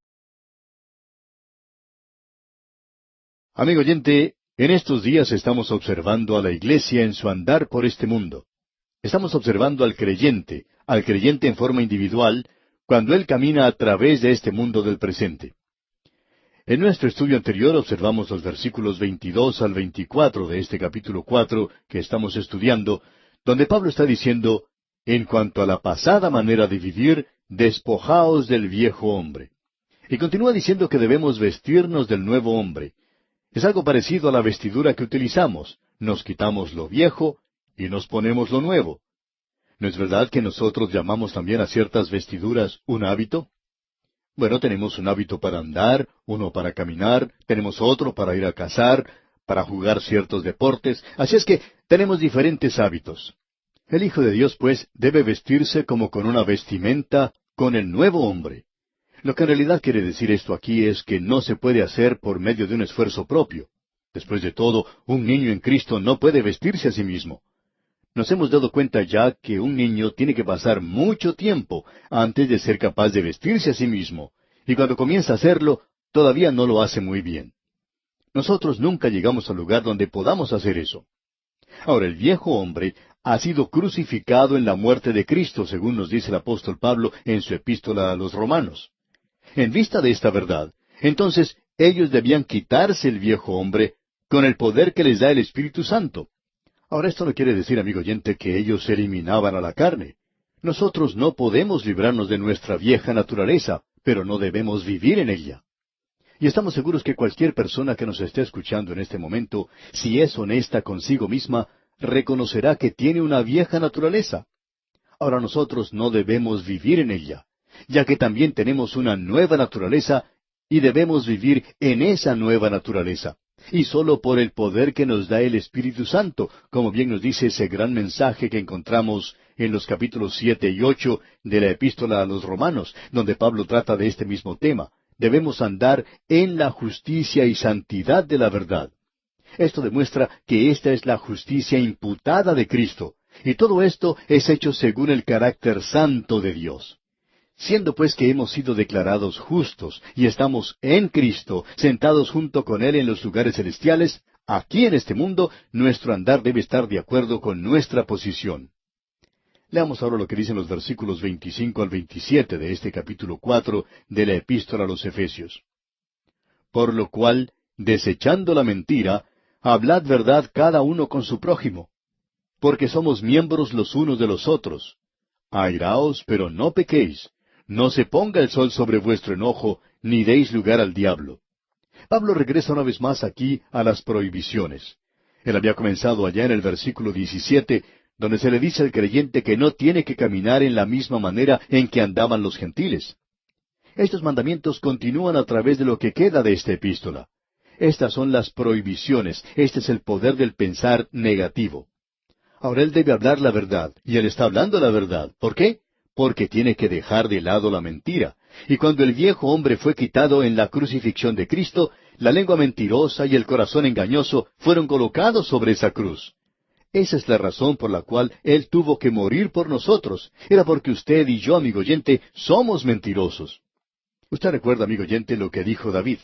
Amigo oyente, en estos días estamos observando a la iglesia en su andar por este mundo. Estamos observando al creyente en forma individual, cuando él camina a través de este mundo del presente. En nuestro estudio anterior observamos los versículos 22 al 24 de este capítulo 4 que estamos estudiando, donde Pablo está diciendo, en cuanto a la pasada manera de vivir, despojaos del viejo hombre. Y continúa diciendo que debemos vestirnos del nuevo hombre. Es algo parecido a la vestidura que utilizamos. Nos quitamos lo viejo y nos ponemos lo nuevo. ¿No es verdad que nosotros llamamos también a ciertas vestiduras un hábito? Bueno, tenemos un hábito para andar, uno para caminar, tenemos otro para ir a cazar, para jugar ciertos deportes, así es que tenemos diferentes hábitos. El Hijo de Dios, pues, debe vestirse como con una vestimenta, con el nuevo hombre. Lo que en realidad quiere decir esto aquí es que no se puede hacer por medio de un esfuerzo propio. Después de todo, un niño en Cristo no puede vestirse a sí mismo. Nos hemos dado cuenta ya que un niño tiene que pasar mucho tiempo antes de ser capaz de vestirse a sí mismo, y cuando comienza a hacerlo, todavía no lo hace muy bien. Nosotros nunca llegamos al lugar donde podamos hacer eso. Ahora, el viejo hombre ha sido crucificado en la muerte de Cristo, según nos dice el apóstol Pablo en su epístola a los Romanos. En vista de esta verdad, entonces ellos debían quitarse el viejo hombre con el poder que les da el Espíritu Santo. Ahora, esto no quiere decir, amigo oyente, que ellos eliminaban a la carne. Nosotros no podemos librarnos de nuestra vieja naturaleza, pero no debemos vivir en ella. Y estamos seguros que cualquier persona que nos esté escuchando en este momento, si es honesta consigo misma, reconocerá que tiene una vieja naturaleza. Ahora nosotros no debemos vivir en ella, ya que también tenemos una nueva naturaleza y debemos vivir en esa nueva naturaleza. Y solo por el poder que nos da el Espíritu Santo, como bien nos dice ese gran mensaje que encontramos en los capítulos 7 y 8 de la Epístola a los Romanos, donde Pablo trata de este mismo tema. Debemos andar en la justicia y santidad de la verdad. Esto demuestra que esta es la justicia imputada de Cristo, y todo esto es hecho según el carácter santo de Dios. Siendo pues que hemos sido declarados justos y estamos en Cristo, sentados junto con Él en los lugares celestiales, aquí en este mundo, nuestro andar debe estar de acuerdo con nuestra posición. Leamos ahora lo que dicen los versículos 25 al 27 de este capítulo 4 de la Epístola a los Efesios. Por lo cual, desechando la mentira, hablad verdad cada uno con su prójimo, porque somos miembros los unos de los otros. Airaos, pero no pequéis. No se ponga el sol sobre vuestro enojo, ni deis lugar al diablo. Pablo regresa una vez más aquí a las prohibiciones. Él había comenzado allá en el versículo 17, donde se le dice al creyente que no tiene que caminar en la misma manera en que andaban los gentiles. Estos mandamientos continúan a través de lo que queda de esta epístola. Estas son las prohibiciones, este es el poder del pensar negativo. Ahora él debe hablar la verdad, y él está hablando la verdad. ¿Por qué? Porque tiene que dejar de lado la mentira. Y cuando el viejo hombre fue quitado en la crucifixión de Cristo, la lengua mentirosa y el corazón engañoso fueron colocados sobre esa cruz. Esa es la razón por la cual Él tuvo que morir por nosotros. Era porque usted y yo, amigo oyente, somos mentirosos. Usted recuerda, amigo oyente, lo que dijo David.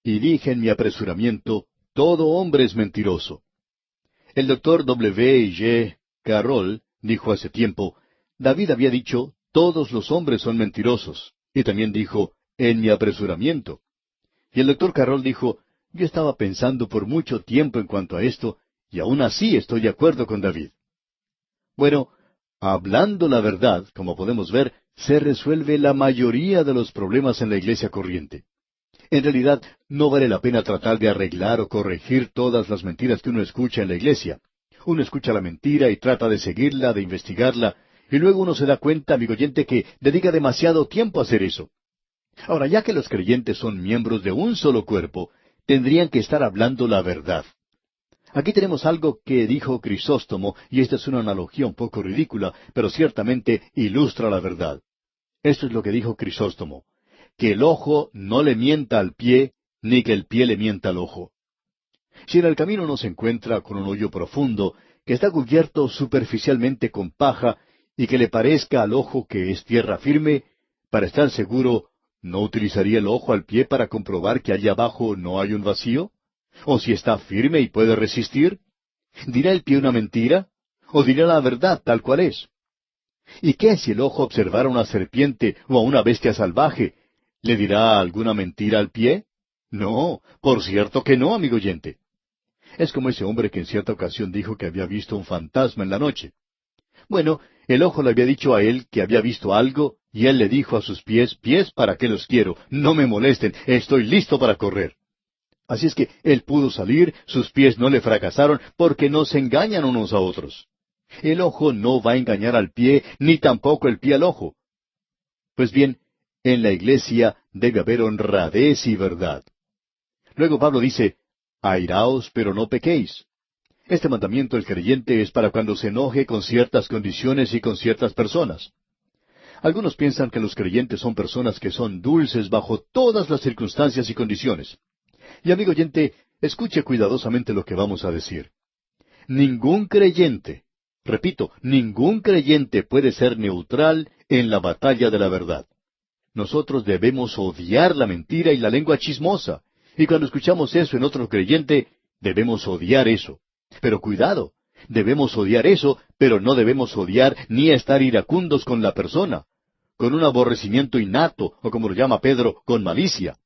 Y dije en mi apresuramiento, todo hombre es mentiroso. El doctor W. J. Carroll dijo hace tiempo, David había dicho, todos los hombres son mentirosos. Y también dijo, en mi apresuramiento. Y el doctor Carroll dijo, yo estaba pensando por mucho tiempo en cuanto a esto, y aún así estoy de acuerdo con David. Bueno, hablando la verdad, como podemos ver, se resuelve la mayoría de los problemas en la iglesia corriente. En realidad, no vale la pena tratar de arreglar o corregir todas las mentiras que uno escucha en la iglesia. Uno escucha la mentira y trata de seguirla, de investigarla, y luego uno se da cuenta, amigo oyente, que dedica demasiado tiempo a hacer eso. Ahora, ya que los creyentes son miembros de un solo cuerpo, tendrían que estar hablando la verdad. Aquí tenemos algo que dijo Crisóstomo, y esta es una analogía un poco ridícula, pero ciertamente ilustra la verdad. Esto es lo que dijo Crisóstomo, que el ojo no le mienta al pie, ni que el pie le mienta al ojo. Si en el camino uno se encuentra con un hoyo profundo, que está cubierto superficialmente con paja, y que le parezca al ojo que es tierra firme, para estar seguro, ¿no utilizaría el ojo al pie para comprobar que allá abajo no hay un vacío? ¿O si está firme y puede resistir? ¿Dirá el pie una mentira? ¿O dirá la verdad tal cual es? ¿Y qué si el ojo observara una serpiente o a una bestia salvaje? ¿Le dirá alguna mentira al pie? No, por cierto que no, amigo oyente. Es como ese hombre que en cierta ocasión dijo que había visto un fantasma en la noche. Bueno, el ojo le había dicho a él que había visto algo, y él le dijo a sus pies, pies, ¿para qué los quiero? No me molesten, estoy listo para correr. Así es que él pudo salir, sus pies no le fracasaron, porque no se engañan unos a otros. El ojo no va a engañar al pie, ni tampoco el pie al ojo. Pues bien, en la iglesia debe haber honradez y verdad. Luego Pablo dice, airaos, pero no pequéis. Este mandamiento del creyente es para cuando se enoje con ciertas condiciones y con ciertas personas. Algunos piensan que los creyentes son personas que son dulces bajo todas las circunstancias y condiciones. Y amigo oyente, escuche cuidadosamente lo que vamos a decir. Ningún creyente, repito, ningún creyente puede ser neutral en la batalla de la verdad. Nosotros debemos odiar la mentira y la lengua chismosa. Y cuando escuchamos eso en otro creyente, debemos odiar eso. Pero cuidado, debemos odiar eso, pero no debemos odiar ni estar iracundos con la persona, con un aborrecimiento innato, o como lo llama Pedro, con malicia.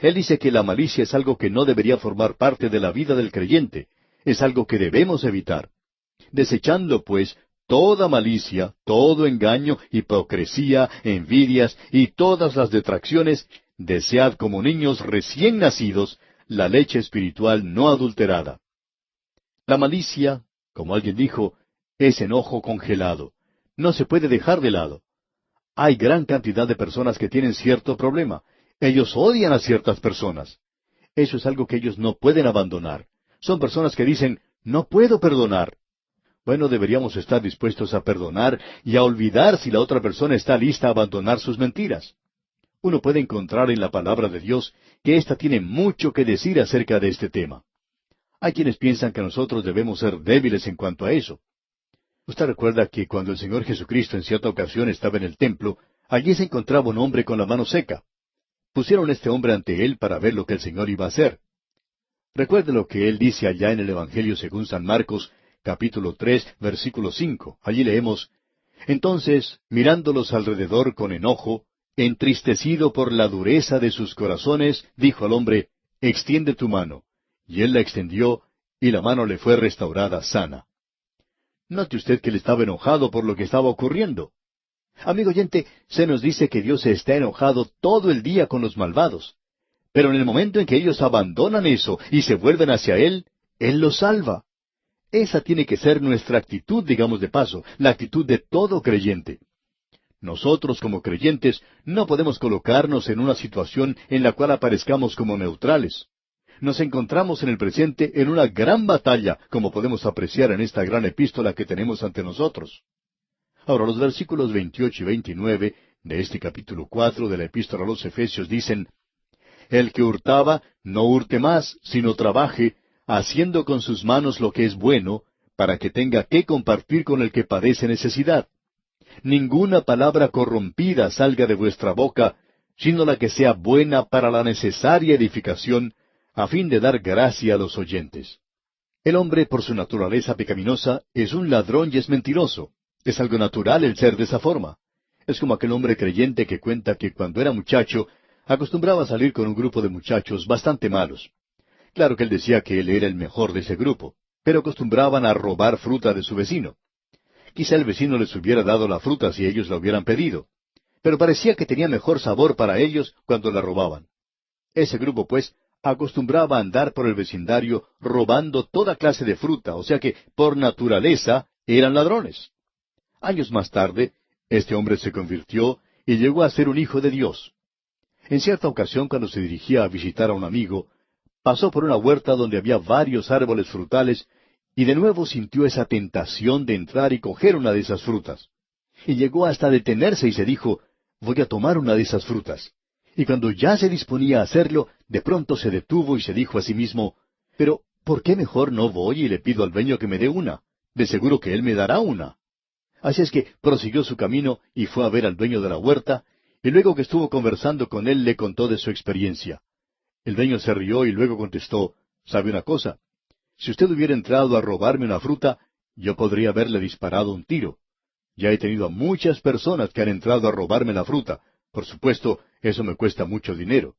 Él dice que la malicia es algo que no debería formar parte de la vida del creyente, es algo que debemos evitar. Desechando, pues, toda malicia, todo engaño, hipocresía, envidias y todas las detracciones, desead como niños recién nacidos la leche espiritual no adulterada. La malicia, como alguien dijo, es enojo congelado. No se puede dejar de lado. Hay gran cantidad de personas que tienen cierto problema. Ellos odian a ciertas personas. Eso es algo que ellos no pueden abandonar. Son personas que dicen, no puedo perdonar. Bueno, deberíamos estar dispuestos a perdonar y a olvidar si la otra persona está lista a abandonar sus mentiras. Uno puede encontrar en la palabra de Dios que ésta tiene mucho que decir acerca de este tema. Hay quienes piensan que nosotros debemos ser débiles en cuanto a eso. Usted recuerda que cuando el Señor Jesucristo en cierta ocasión estaba en el templo, allí se encontraba un hombre con la mano seca. Pusieron a este hombre ante él para ver lo que el Señor iba a hacer. Recuerde lo que él dice allá en el Evangelio según San Marcos, capítulo 3, versículo 5. Allí leemos, entonces, mirándolos alrededor con enojo, entristecido por la dureza de sus corazones, dijo al hombre, extiende tu mano. Y él la extendió, y la mano le fue restaurada sana. Note usted que él estaba enojado por lo que estaba ocurriendo. Amigo oyente, se nos dice que Dios está enojado todo el día con los malvados. Pero en el momento en que ellos abandonan eso y se vuelven hacia Él, Él los salva. Esa tiene que ser nuestra actitud, digamos de paso, la actitud de todo creyente. Nosotros como creyentes no podemos colocarnos en una situación en la cual aparezcamos como neutrales. Nos encontramos en el presente en una gran batalla, como podemos apreciar en esta gran epístola que tenemos ante nosotros. Ahora, los versículos 28 y 29 de este capítulo 4 de la epístola a los Efesios dicen: El que hurtaba, no hurte más, sino trabaje, haciendo con sus manos lo que es bueno, para que tenga que compartir con el que padece necesidad. Ninguna palabra corrompida salga de vuestra boca, sino la que sea buena para la necesaria edificación, a fin de dar gracia a los oyentes. El hombre, por su naturaleza pecaminosa, es un ladrón y es mentiroso. Es algo natural el ser de esa forma. Es como aquel hombre creyente que cuenta que cuando era muchacho, acostumbraba a salir con un grupo de muchachos bastante malos. Claro que él decía que él era el mejor de ese grupo, pero acostumbraban a robar fruta de su vecino. Quizá el vecino les hubiera dado la fruta si ellos la hubieran pedido, pero parecía que tenía mejor sabor para ellos cuando la robaban. Ese grupo, pues, acostumbraba a andar por el vecindario robando toda clase de fruta, o sea que, por naturaleza, eran ladrones. Años más tarde, este hombre se convirtió y llegó a ser un hijo de Dios. En cierta ocasión, cuando se dirigía a visitar a un amigo, pasó por una huerta donde había varios árboles frutales, y de nuevo sintió esa tentación de entrar y coger una de esas frutas. Y llegó hasta detenerse y se dijo: voy a tomar una de esas frutas. Y cuando ya se disponía a hacerlo, de pronto se detuvo y se dijo a sí mismo: pero, ¿por qué mejor no voy y le pido al dueño que me dé una? De seguro que él me dará una. Así es que prosiguió su camino y fue a ver al dueño de la huerta, y luego que estuvo conversando con él le contó de su experiencia. El dueño se rió y luego contestó: ¿sabe una cosa? Si usted hubiera entrado a robarme una fruta, yo podría haberle disparado un tiro. Ya he tenido a muchas personas que han entrado a robarme la fruta. Por supuesto, eso me cuesta mucho dinero.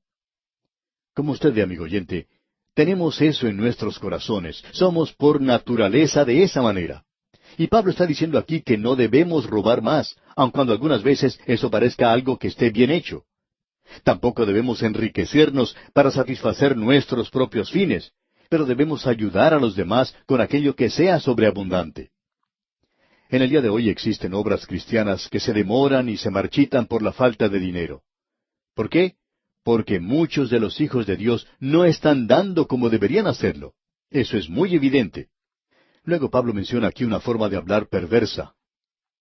Como usted ve, amigo oyente, tenemos eso en nuestros corazones. Somos por naturaleza de esa manera. Y Pablo está diciendo aquí que no debemos robar más, aun cuando algunas veces eso parezca algo que esté bien hecho. Tampoco debemos enriquecernos para satisfacer nuestros propios fines, pero debemos ayudar a los demás con aquello que sea sobreabundante. En el día de hoy existen obras cristianas que se demoran y se marchitan por la falta de dinero. ¿Por qué? Porque muchos de los hijos de Dios no están dando como deberían hacerlo. Eso es muy evidente. Luego Pablo menciona aquí una forma de hablar perversa.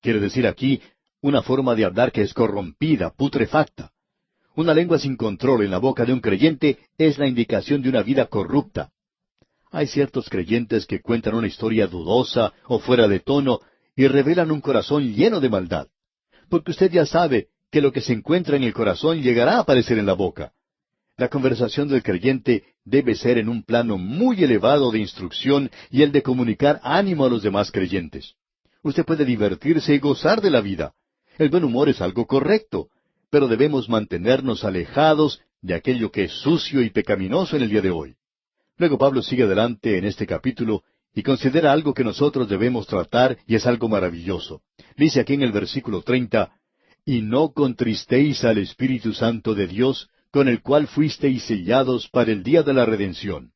Quiere decir aquí una forma de hablar que es corrompida, putrefacta. Una lengua sin control en la boca de un creyente es la indicación de una vida corrupta. Hay ciertos creyentes que cuentan una historia dudosa o fuera de tono y revelan un corazón lleno de maldad. Porque usted ya sabe que lo que se encuentra en el corazón llegará a aparecer en la boca. La conversación del creyente debe ser en un plano muy elevado de instrucción y el de comunicar ánimo a los demás creyentes. Usted puede divertirse y gozar de la vida. El buen humor es algo correcto, pero debemos mantenernos alejados de aquello que es sucio y pecaminoso en el día de hoy. Luego Pablo sigue adelante en este capítulo y considera algo que nosotros debemos tratar y es algo maravilloso. Dice aquí en el versículo 30, y no contristéis al Espíritu Santo de Dios, con el cual fuisteis sellados para el día de la redención.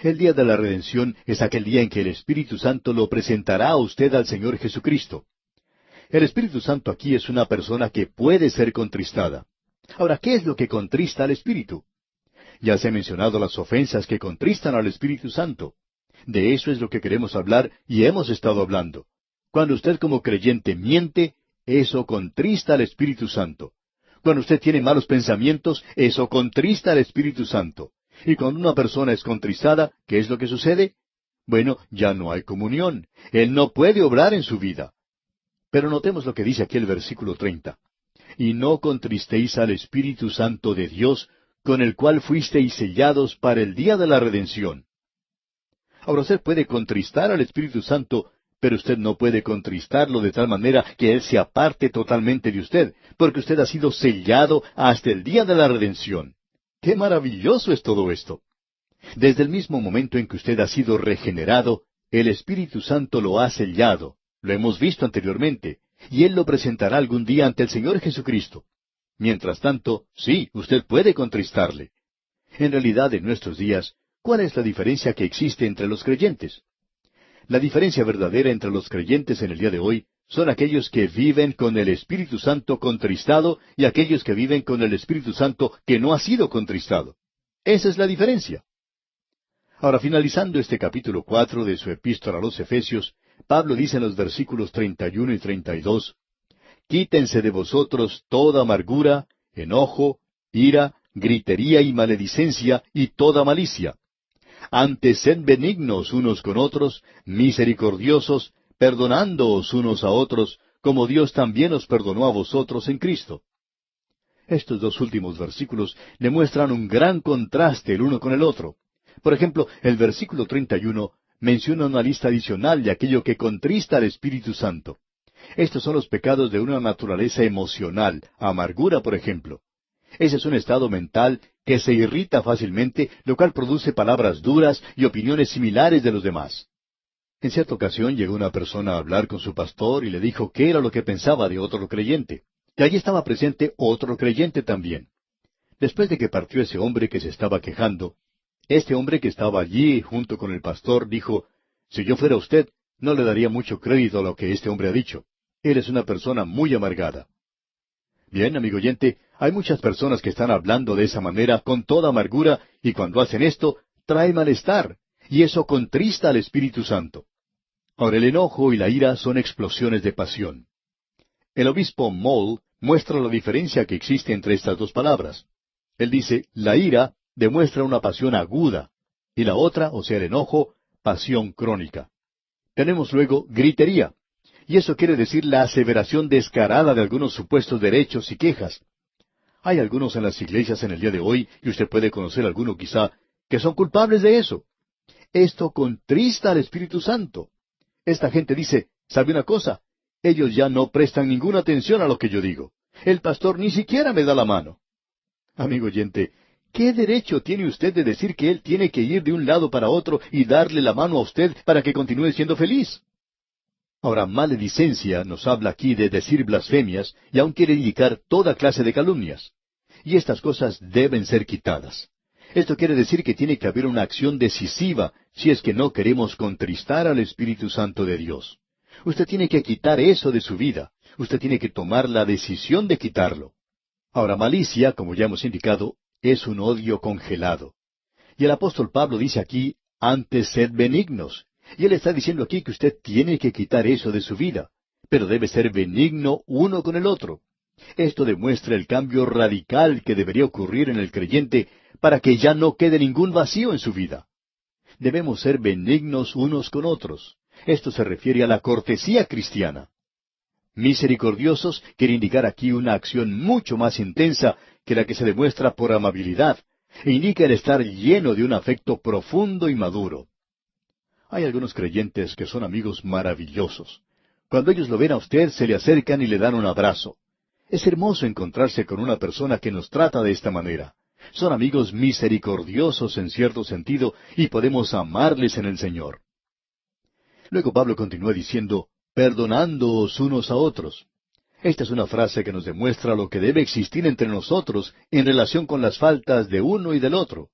El día de la redención es aquel día en que el Espíritu Santo lo presentará a usted al Señor Jesucristo. El Espíritu Santo aquí es una persona que puede ser contristada. Ahora, ¿qué es lo que contrista al Espíritu? Ya se han mencionado las ofensas que contristan al Espíritu Santo. De eso es lo que queremos hablar y hemos estado hablando. Cuando usted como creyente miente, eso contrista al Espíritu Santo. Cuando usted tiene malos pensamientos, eso contrista al Espíritu Santo. Y cuando una persona es contristada, ¿qué es lo que sucede? Bueno, ya no hay comunión. Él no puede obrar en su vida. Pero notemos lo que dice aquí el versículo 30. Y no contristéis al Espíritu Santo de Dios, con el cual fuisteis sellados para el día de la redención. Ahora usted puede contristar al Espíritu Santo, pero usted no puede contristarlo de tal manera que Él se aparte totalmente de usted, porque usted ha sido sellado hasta el día de la redención. ¡Qué maravilloso es todo esto! Desde el mismo momento en que usted ha sido regenerado, el Espíritu Santo lo ha sellado. Lo hemos visto anteriormente, y Él lo presentará algún día ante el Señor Jesucristo. Mientras tanto, sí, usted puede contristarle. En realidad, en nuestros días, ¿cuál es la diferencia que existe entre los creyentes? La diferencia verdadera entre los creyentes en el día de hoy son aquellos que viven con el Espíritu Santo contristado y aquellos que viven con el Espíritu Santo que no ha sido contristado. Esa es la diferencia. Ahora, finalizando este capítulo 4 de su epístola a los Efesios, Pablo dice en los versículos 31 y 32, «Quítense de vosotros toda amargura, enojo, ira, gritería y maledicencia y toda malicia. Antes sed benignos unos con otros, misericordiosos, perdonándoos unos a otros, como Dios también os perdonó a vosotros en Cristo». Estos dos últimos versículos demuestran un gran contraste el uno con el otro. Por ejemplo, el versículo 31 menciona una lista adicional de aquello que contrista al Espíritu Santo. Estos son los pecados de una naturaleza emocional, amargura, por ejemplo. Ese es un estado mental que se irrita fácilmente, lo cual produce palabras duras y opiniones similares de los demás. En cierta ocasión llegó una persona a hablar con su pastor y le dijo qué era lo que pensaba de otro creyente. Y allí estaba presente otro creyente también. Después de que partió ese hombre que se estaba quejando, este hombre que estaba allí junto con el pastor dijo, «Si yo fuera usted, no le daría mucho crédito a lo que este hombre ha dicho. Él es una persona muy amargada». Bien, amigo oyente, hay muchas personas que están hablando de esa manera con toda amargura, y cuando hacen esto, trae malestar, y eso contrista al Espíritu Santo. Ahora, el enojo y la ira son explosiones de pasión. El obispo Moll muestra la diferencia que existe entre estas dos palabras. Él dice, la ira demuestra una pasión aguda, y la otra, o sea, el enojo, pasión crónica. Tenemos luego gritería, y eso quiere decir la aseveración descarada de algunos supuestos derechos y quejas. Hay algunos en las iglesias en el día de hoy, y usted puede conocer alguno quizá, que son culpables de eso. Esto contrista al Espíritu Santo. Esta gente dice, ¿sabe una cosa? Ellos ya no prestan ninguna atención a lo que yo digo. El pastor ni siquiera me da la mano. Amigo oyente, ¿qué derecho tiene usted de decir que él tiene que ir de un lado para otro y darle la mano a usted para que continúe siendo feliz? Ahora, maledicencia nos habla aquí de decir blasfemias y aún quiere indicar toda clase de calumnias. Y estas cosas deben ser quitadas. Esto quiere decir que tiene que haber una acción decisiva si es que no queremos contristar al Espíritu Santo de Dios. Usted tiene que quitar eso de su vida. Usted tiene que tomar la decisión de quitarlo. Ahora, malicia, como ya hemos indicado, es un odio congelado. Y el apóstol Pablo dice aquí, antes sed benignos. Y él está diciendo aquí que usted tiene que quitar eso de su vida, pero debe ser benigno uno con el otro. Esto demuestra el cambio radical que debería ocurrir en el creyente para que ya no quede ningún vacío en su vida. Debemos ser benignos unos con otros. Esto se refiere a la cortesía cristiana. Misericordiosos quiere indicar aquí una acción mucho más intensa que la que se demuestra por amabilidad, e indica el estar lleno de un afecto profundo y maduro. Hay algunos creyentes que son amigos maravillosos. Cuando ellos lo ven a usted, se le acercan y le dan un abrazo. Es hermoso encontrarse con una persona que nos trata de esta manera. Son amigos misericordiosos en cierto sentido y podemos amarles en el Señor. Luego Pablo continúa diciendo, perdonándoos unos a otros. Esta es una frase que nos demuestra lo que debe existir entre nosotros en relación con las faltas de uno y del otro.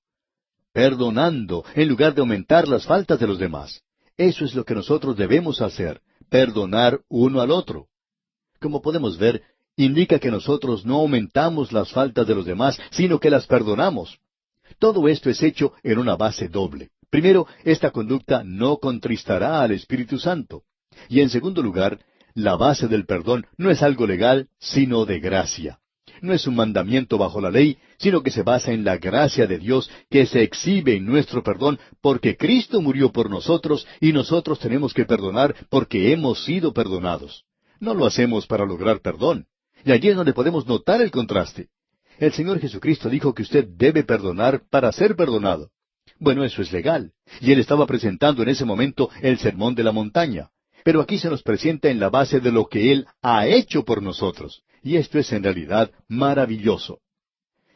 Perdonando, en lugar de aumentar las faltas de los demás. Eso es lo que nosotros debemos hacer, perdonar uno al otro. Como podemos ver, indica que nosotros no aumentamos las faltas de los demás, sino que las perdonamos. Todo esto es hecho en una base doble. Primero, esta conducta no contristará al Espíritu Santo. Y en segundo lugar, la base del perdón no es algo legal, sino de gracia. No es un mandamiento bajo la ley, sino que se basa en la gracia de Dios que se exhibe en nuestro perdón porque Cristo murió por nosotros y nosotros tenemos que perdonar porque hemos sido perdonados. No lo hacemos para lograr perdón. Y allí es donde podemos notar el contraste. El Señor Jesucristo dijo que usted debe perdonar para ser perdonado. Bueno, eso es legal. Y Él estaba presentando en ese momento el sermón de la montaña. Pero aquí se nos presenta en la base de lo que Él ha hecho por nosotros. Y esto es en realidad maravilloso.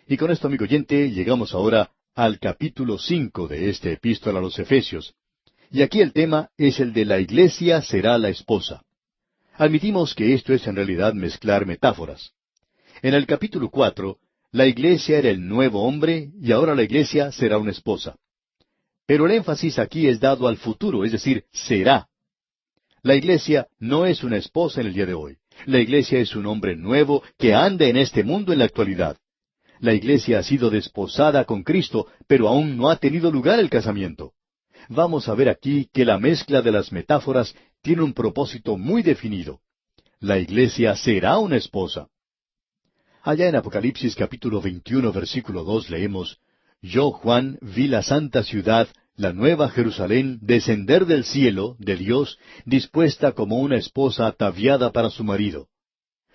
Y con esto, amigo oyente, llegamos ahora al capítulo 5 de este epístola a los Efesios. Y aquí el tema es el de la iglesia será la esposa. Admitimos que esto es en realidad mezclar metáforas. En el capítulo 4, la iglesia era el nuevo hombre y ahora la iglesia será una esposa. Pero el énfasis aquí es dado al futuro, es decir, será. La iglesia no es una esposa en el día de hoy. La iglesia es un hombre nuevo que anda en este mundo en la actualidad. La iglesia ha sido desposada con Cristo, pero aún no ha tenido lugar el casamiento. Vamos a ver aquí que la mezcla de las metáforas tiene un propósito muy definido. La iglesia será una esposa. Allá en Apocalipsis capítulo 21, versículo 2 leemos, Yo, Juan, vi la santa ciudad, la nueva Jerusalén, descender del cielo, de Dios, dispuesta como una esposa ataviada para su marido.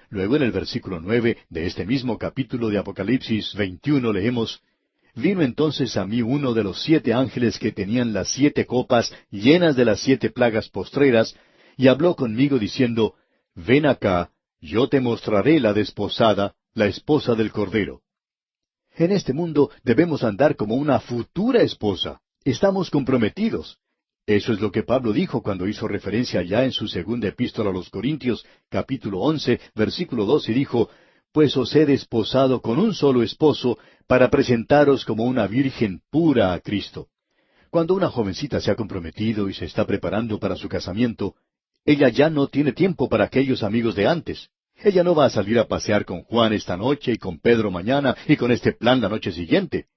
Luego en el versículo 9 de este mismo capítulo de Apocalipsis 21 leemos, Vino entonces a mí uno de los 7 ángeles que tenían las 7 copas llenas de las 7 plagas postreras, y habló conmigo diciendo, Ven acá, yo te mostraré la desposada, la esposa del Cordero. En este mundo debemos andar como una futura esposa. Estamos comprometidos. Eso es lo que Pablo dijo cuando hizo referencia ya en su segunda epístola a los Corintios, capítulo 11, versículo 2, y dijo, Pues os he desposado con un solo esposo, para presentaros como una virgen pura a Cristo. Cuando una jovencita se ha comprometido y se está preparando para su casamiento, ella ya no tiene tiempo para aquellos amigos de antes. Ella no va a salir a pasear con Juan esta noche y con Pedro mañana y con este plan la noche siguiente.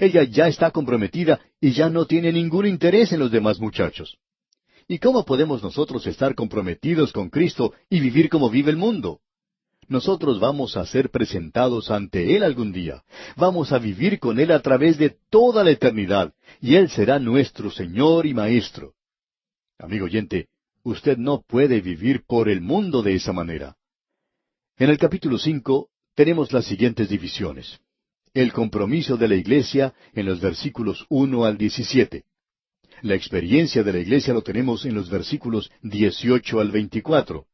Ella ya está comprometida y ya no tiene ningún interés en los demás muchachos. ¿Y cómo podemos nosotros estar comprometidos con Cristo y vivir como vive el mundo? Nosotros vamos a ser presentados ante Él algún día. Vamos a vivir con Él a través de toda la eternidad, y Él será nuestro Señor y Maestro. Amigo oyente, usted no puede vivir por el mundo de esa manera. En el capítulo 5 tenemos las siguientes divisiones. El compromiso de la iglesia en los versículos 1 al 17. La experiencia de la iglesia lo tenemos en los versículos 18 al 24.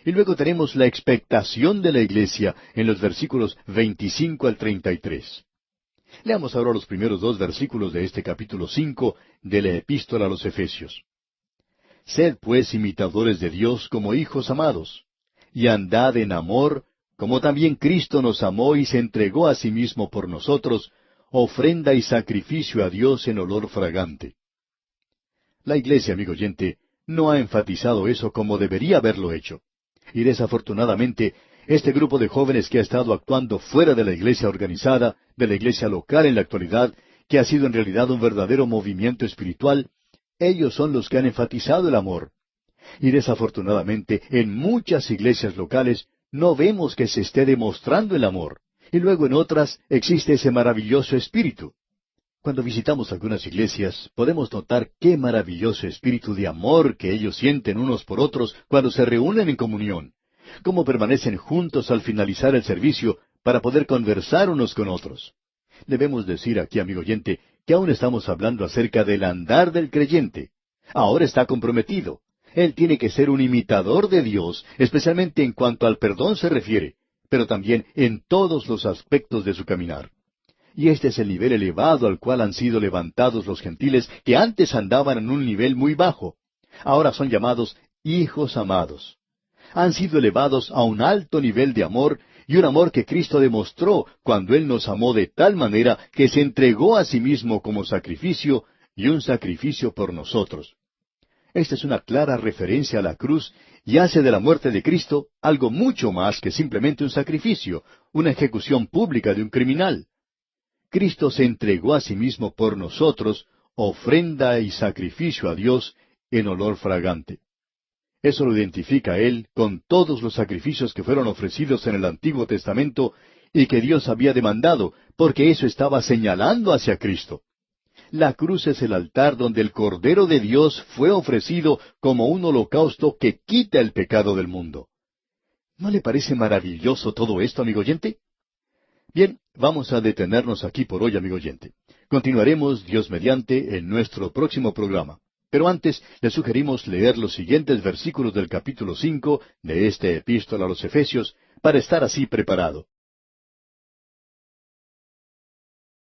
Y luego tenemos la expectación de la iglesia en los versículos 25 al 33. Leamos ahora los primeros 2 versículos de este capítulo 5 de la Epístola a los Efesios. Sed pues imitadores de Dios como hijos amados, y andad en amor, como también Cristo nos amó y se entregó a sí mismo por nosotros, ofrenda y sacrificio a Dios en olor fragante. La iglesia, amigo oyente, no ha enfatizado eso como debería haberlo hecho. Y desafortunadamente, este grupo de jóvenes que ha estado actuando fuera de la iglesia organizada, de la iglesia local en la actualidad, que ha sido en realidad un verdadero movimiento espiritual, ellos son los que han enfatizado el amor. Y desafortunadamente, en muchas iglesias locales no vemos que se esté demostrando el amor. Y luego en otras existe ese maravilloso espíritu. Cuando visitamos algunas iglesias, podemos notar qué maravilloso espíritu de amor que ellos sienten unos por otros cuando se reúnen en comunión. Cómo permanecen juntos al finalizar el servicio para poder conversar unos con otros. Debemos decir aquí, amigo oyente, que aún estamos hablando acerca del andar del creyente. Ahora está comprometido. Él tiene que ser un imitador de Dios, especialmente en cuanto al perdón se refiere, pero también en todos los aspectos de su caminar. Y este es el nivel elevado al cual han sido levantados los gentiles que antes andaban en un nivel muy bajo. Ahora son llamados hijos amados. Han sido elevados a un alto nivel de amor, y un amor que Cristo demostró cuando Él nos amó de tal manera que se entregó a sí mismo como sacrificio, y un sacrificio por nosotros. Esta es una clara referencia a la cruz y hace de la muerte de Cristo algo mucho más que simplemente un sacrificio, una ejecución pública de un criminal. Cristo se entregó a sí mismo por nosotros, ofrenda y sacrificio a Dios en olor fragante. Eso lo identifica a Él con todos los sacrificios que fueron ofrecidos en el Antiguo Testamento y que Dios había demandado, porque eso estaba señalando hacia Cristo. La cruz es el altar donde el Cordero de Dios fue ofrecido como un holocausto que quita el pecado del mundo. ¿No le parece maravilloso todo esto, amigo oyente? Bien, vamos a detenernos aquí por hoy, amigo oyente. Continuaremos, Dios mediante, en nuestro próximo programa. Pero antes, le sugerimos leer los siguientes versículos del capítulo 5 de esta epístola a los Efesios, para estar así preparado.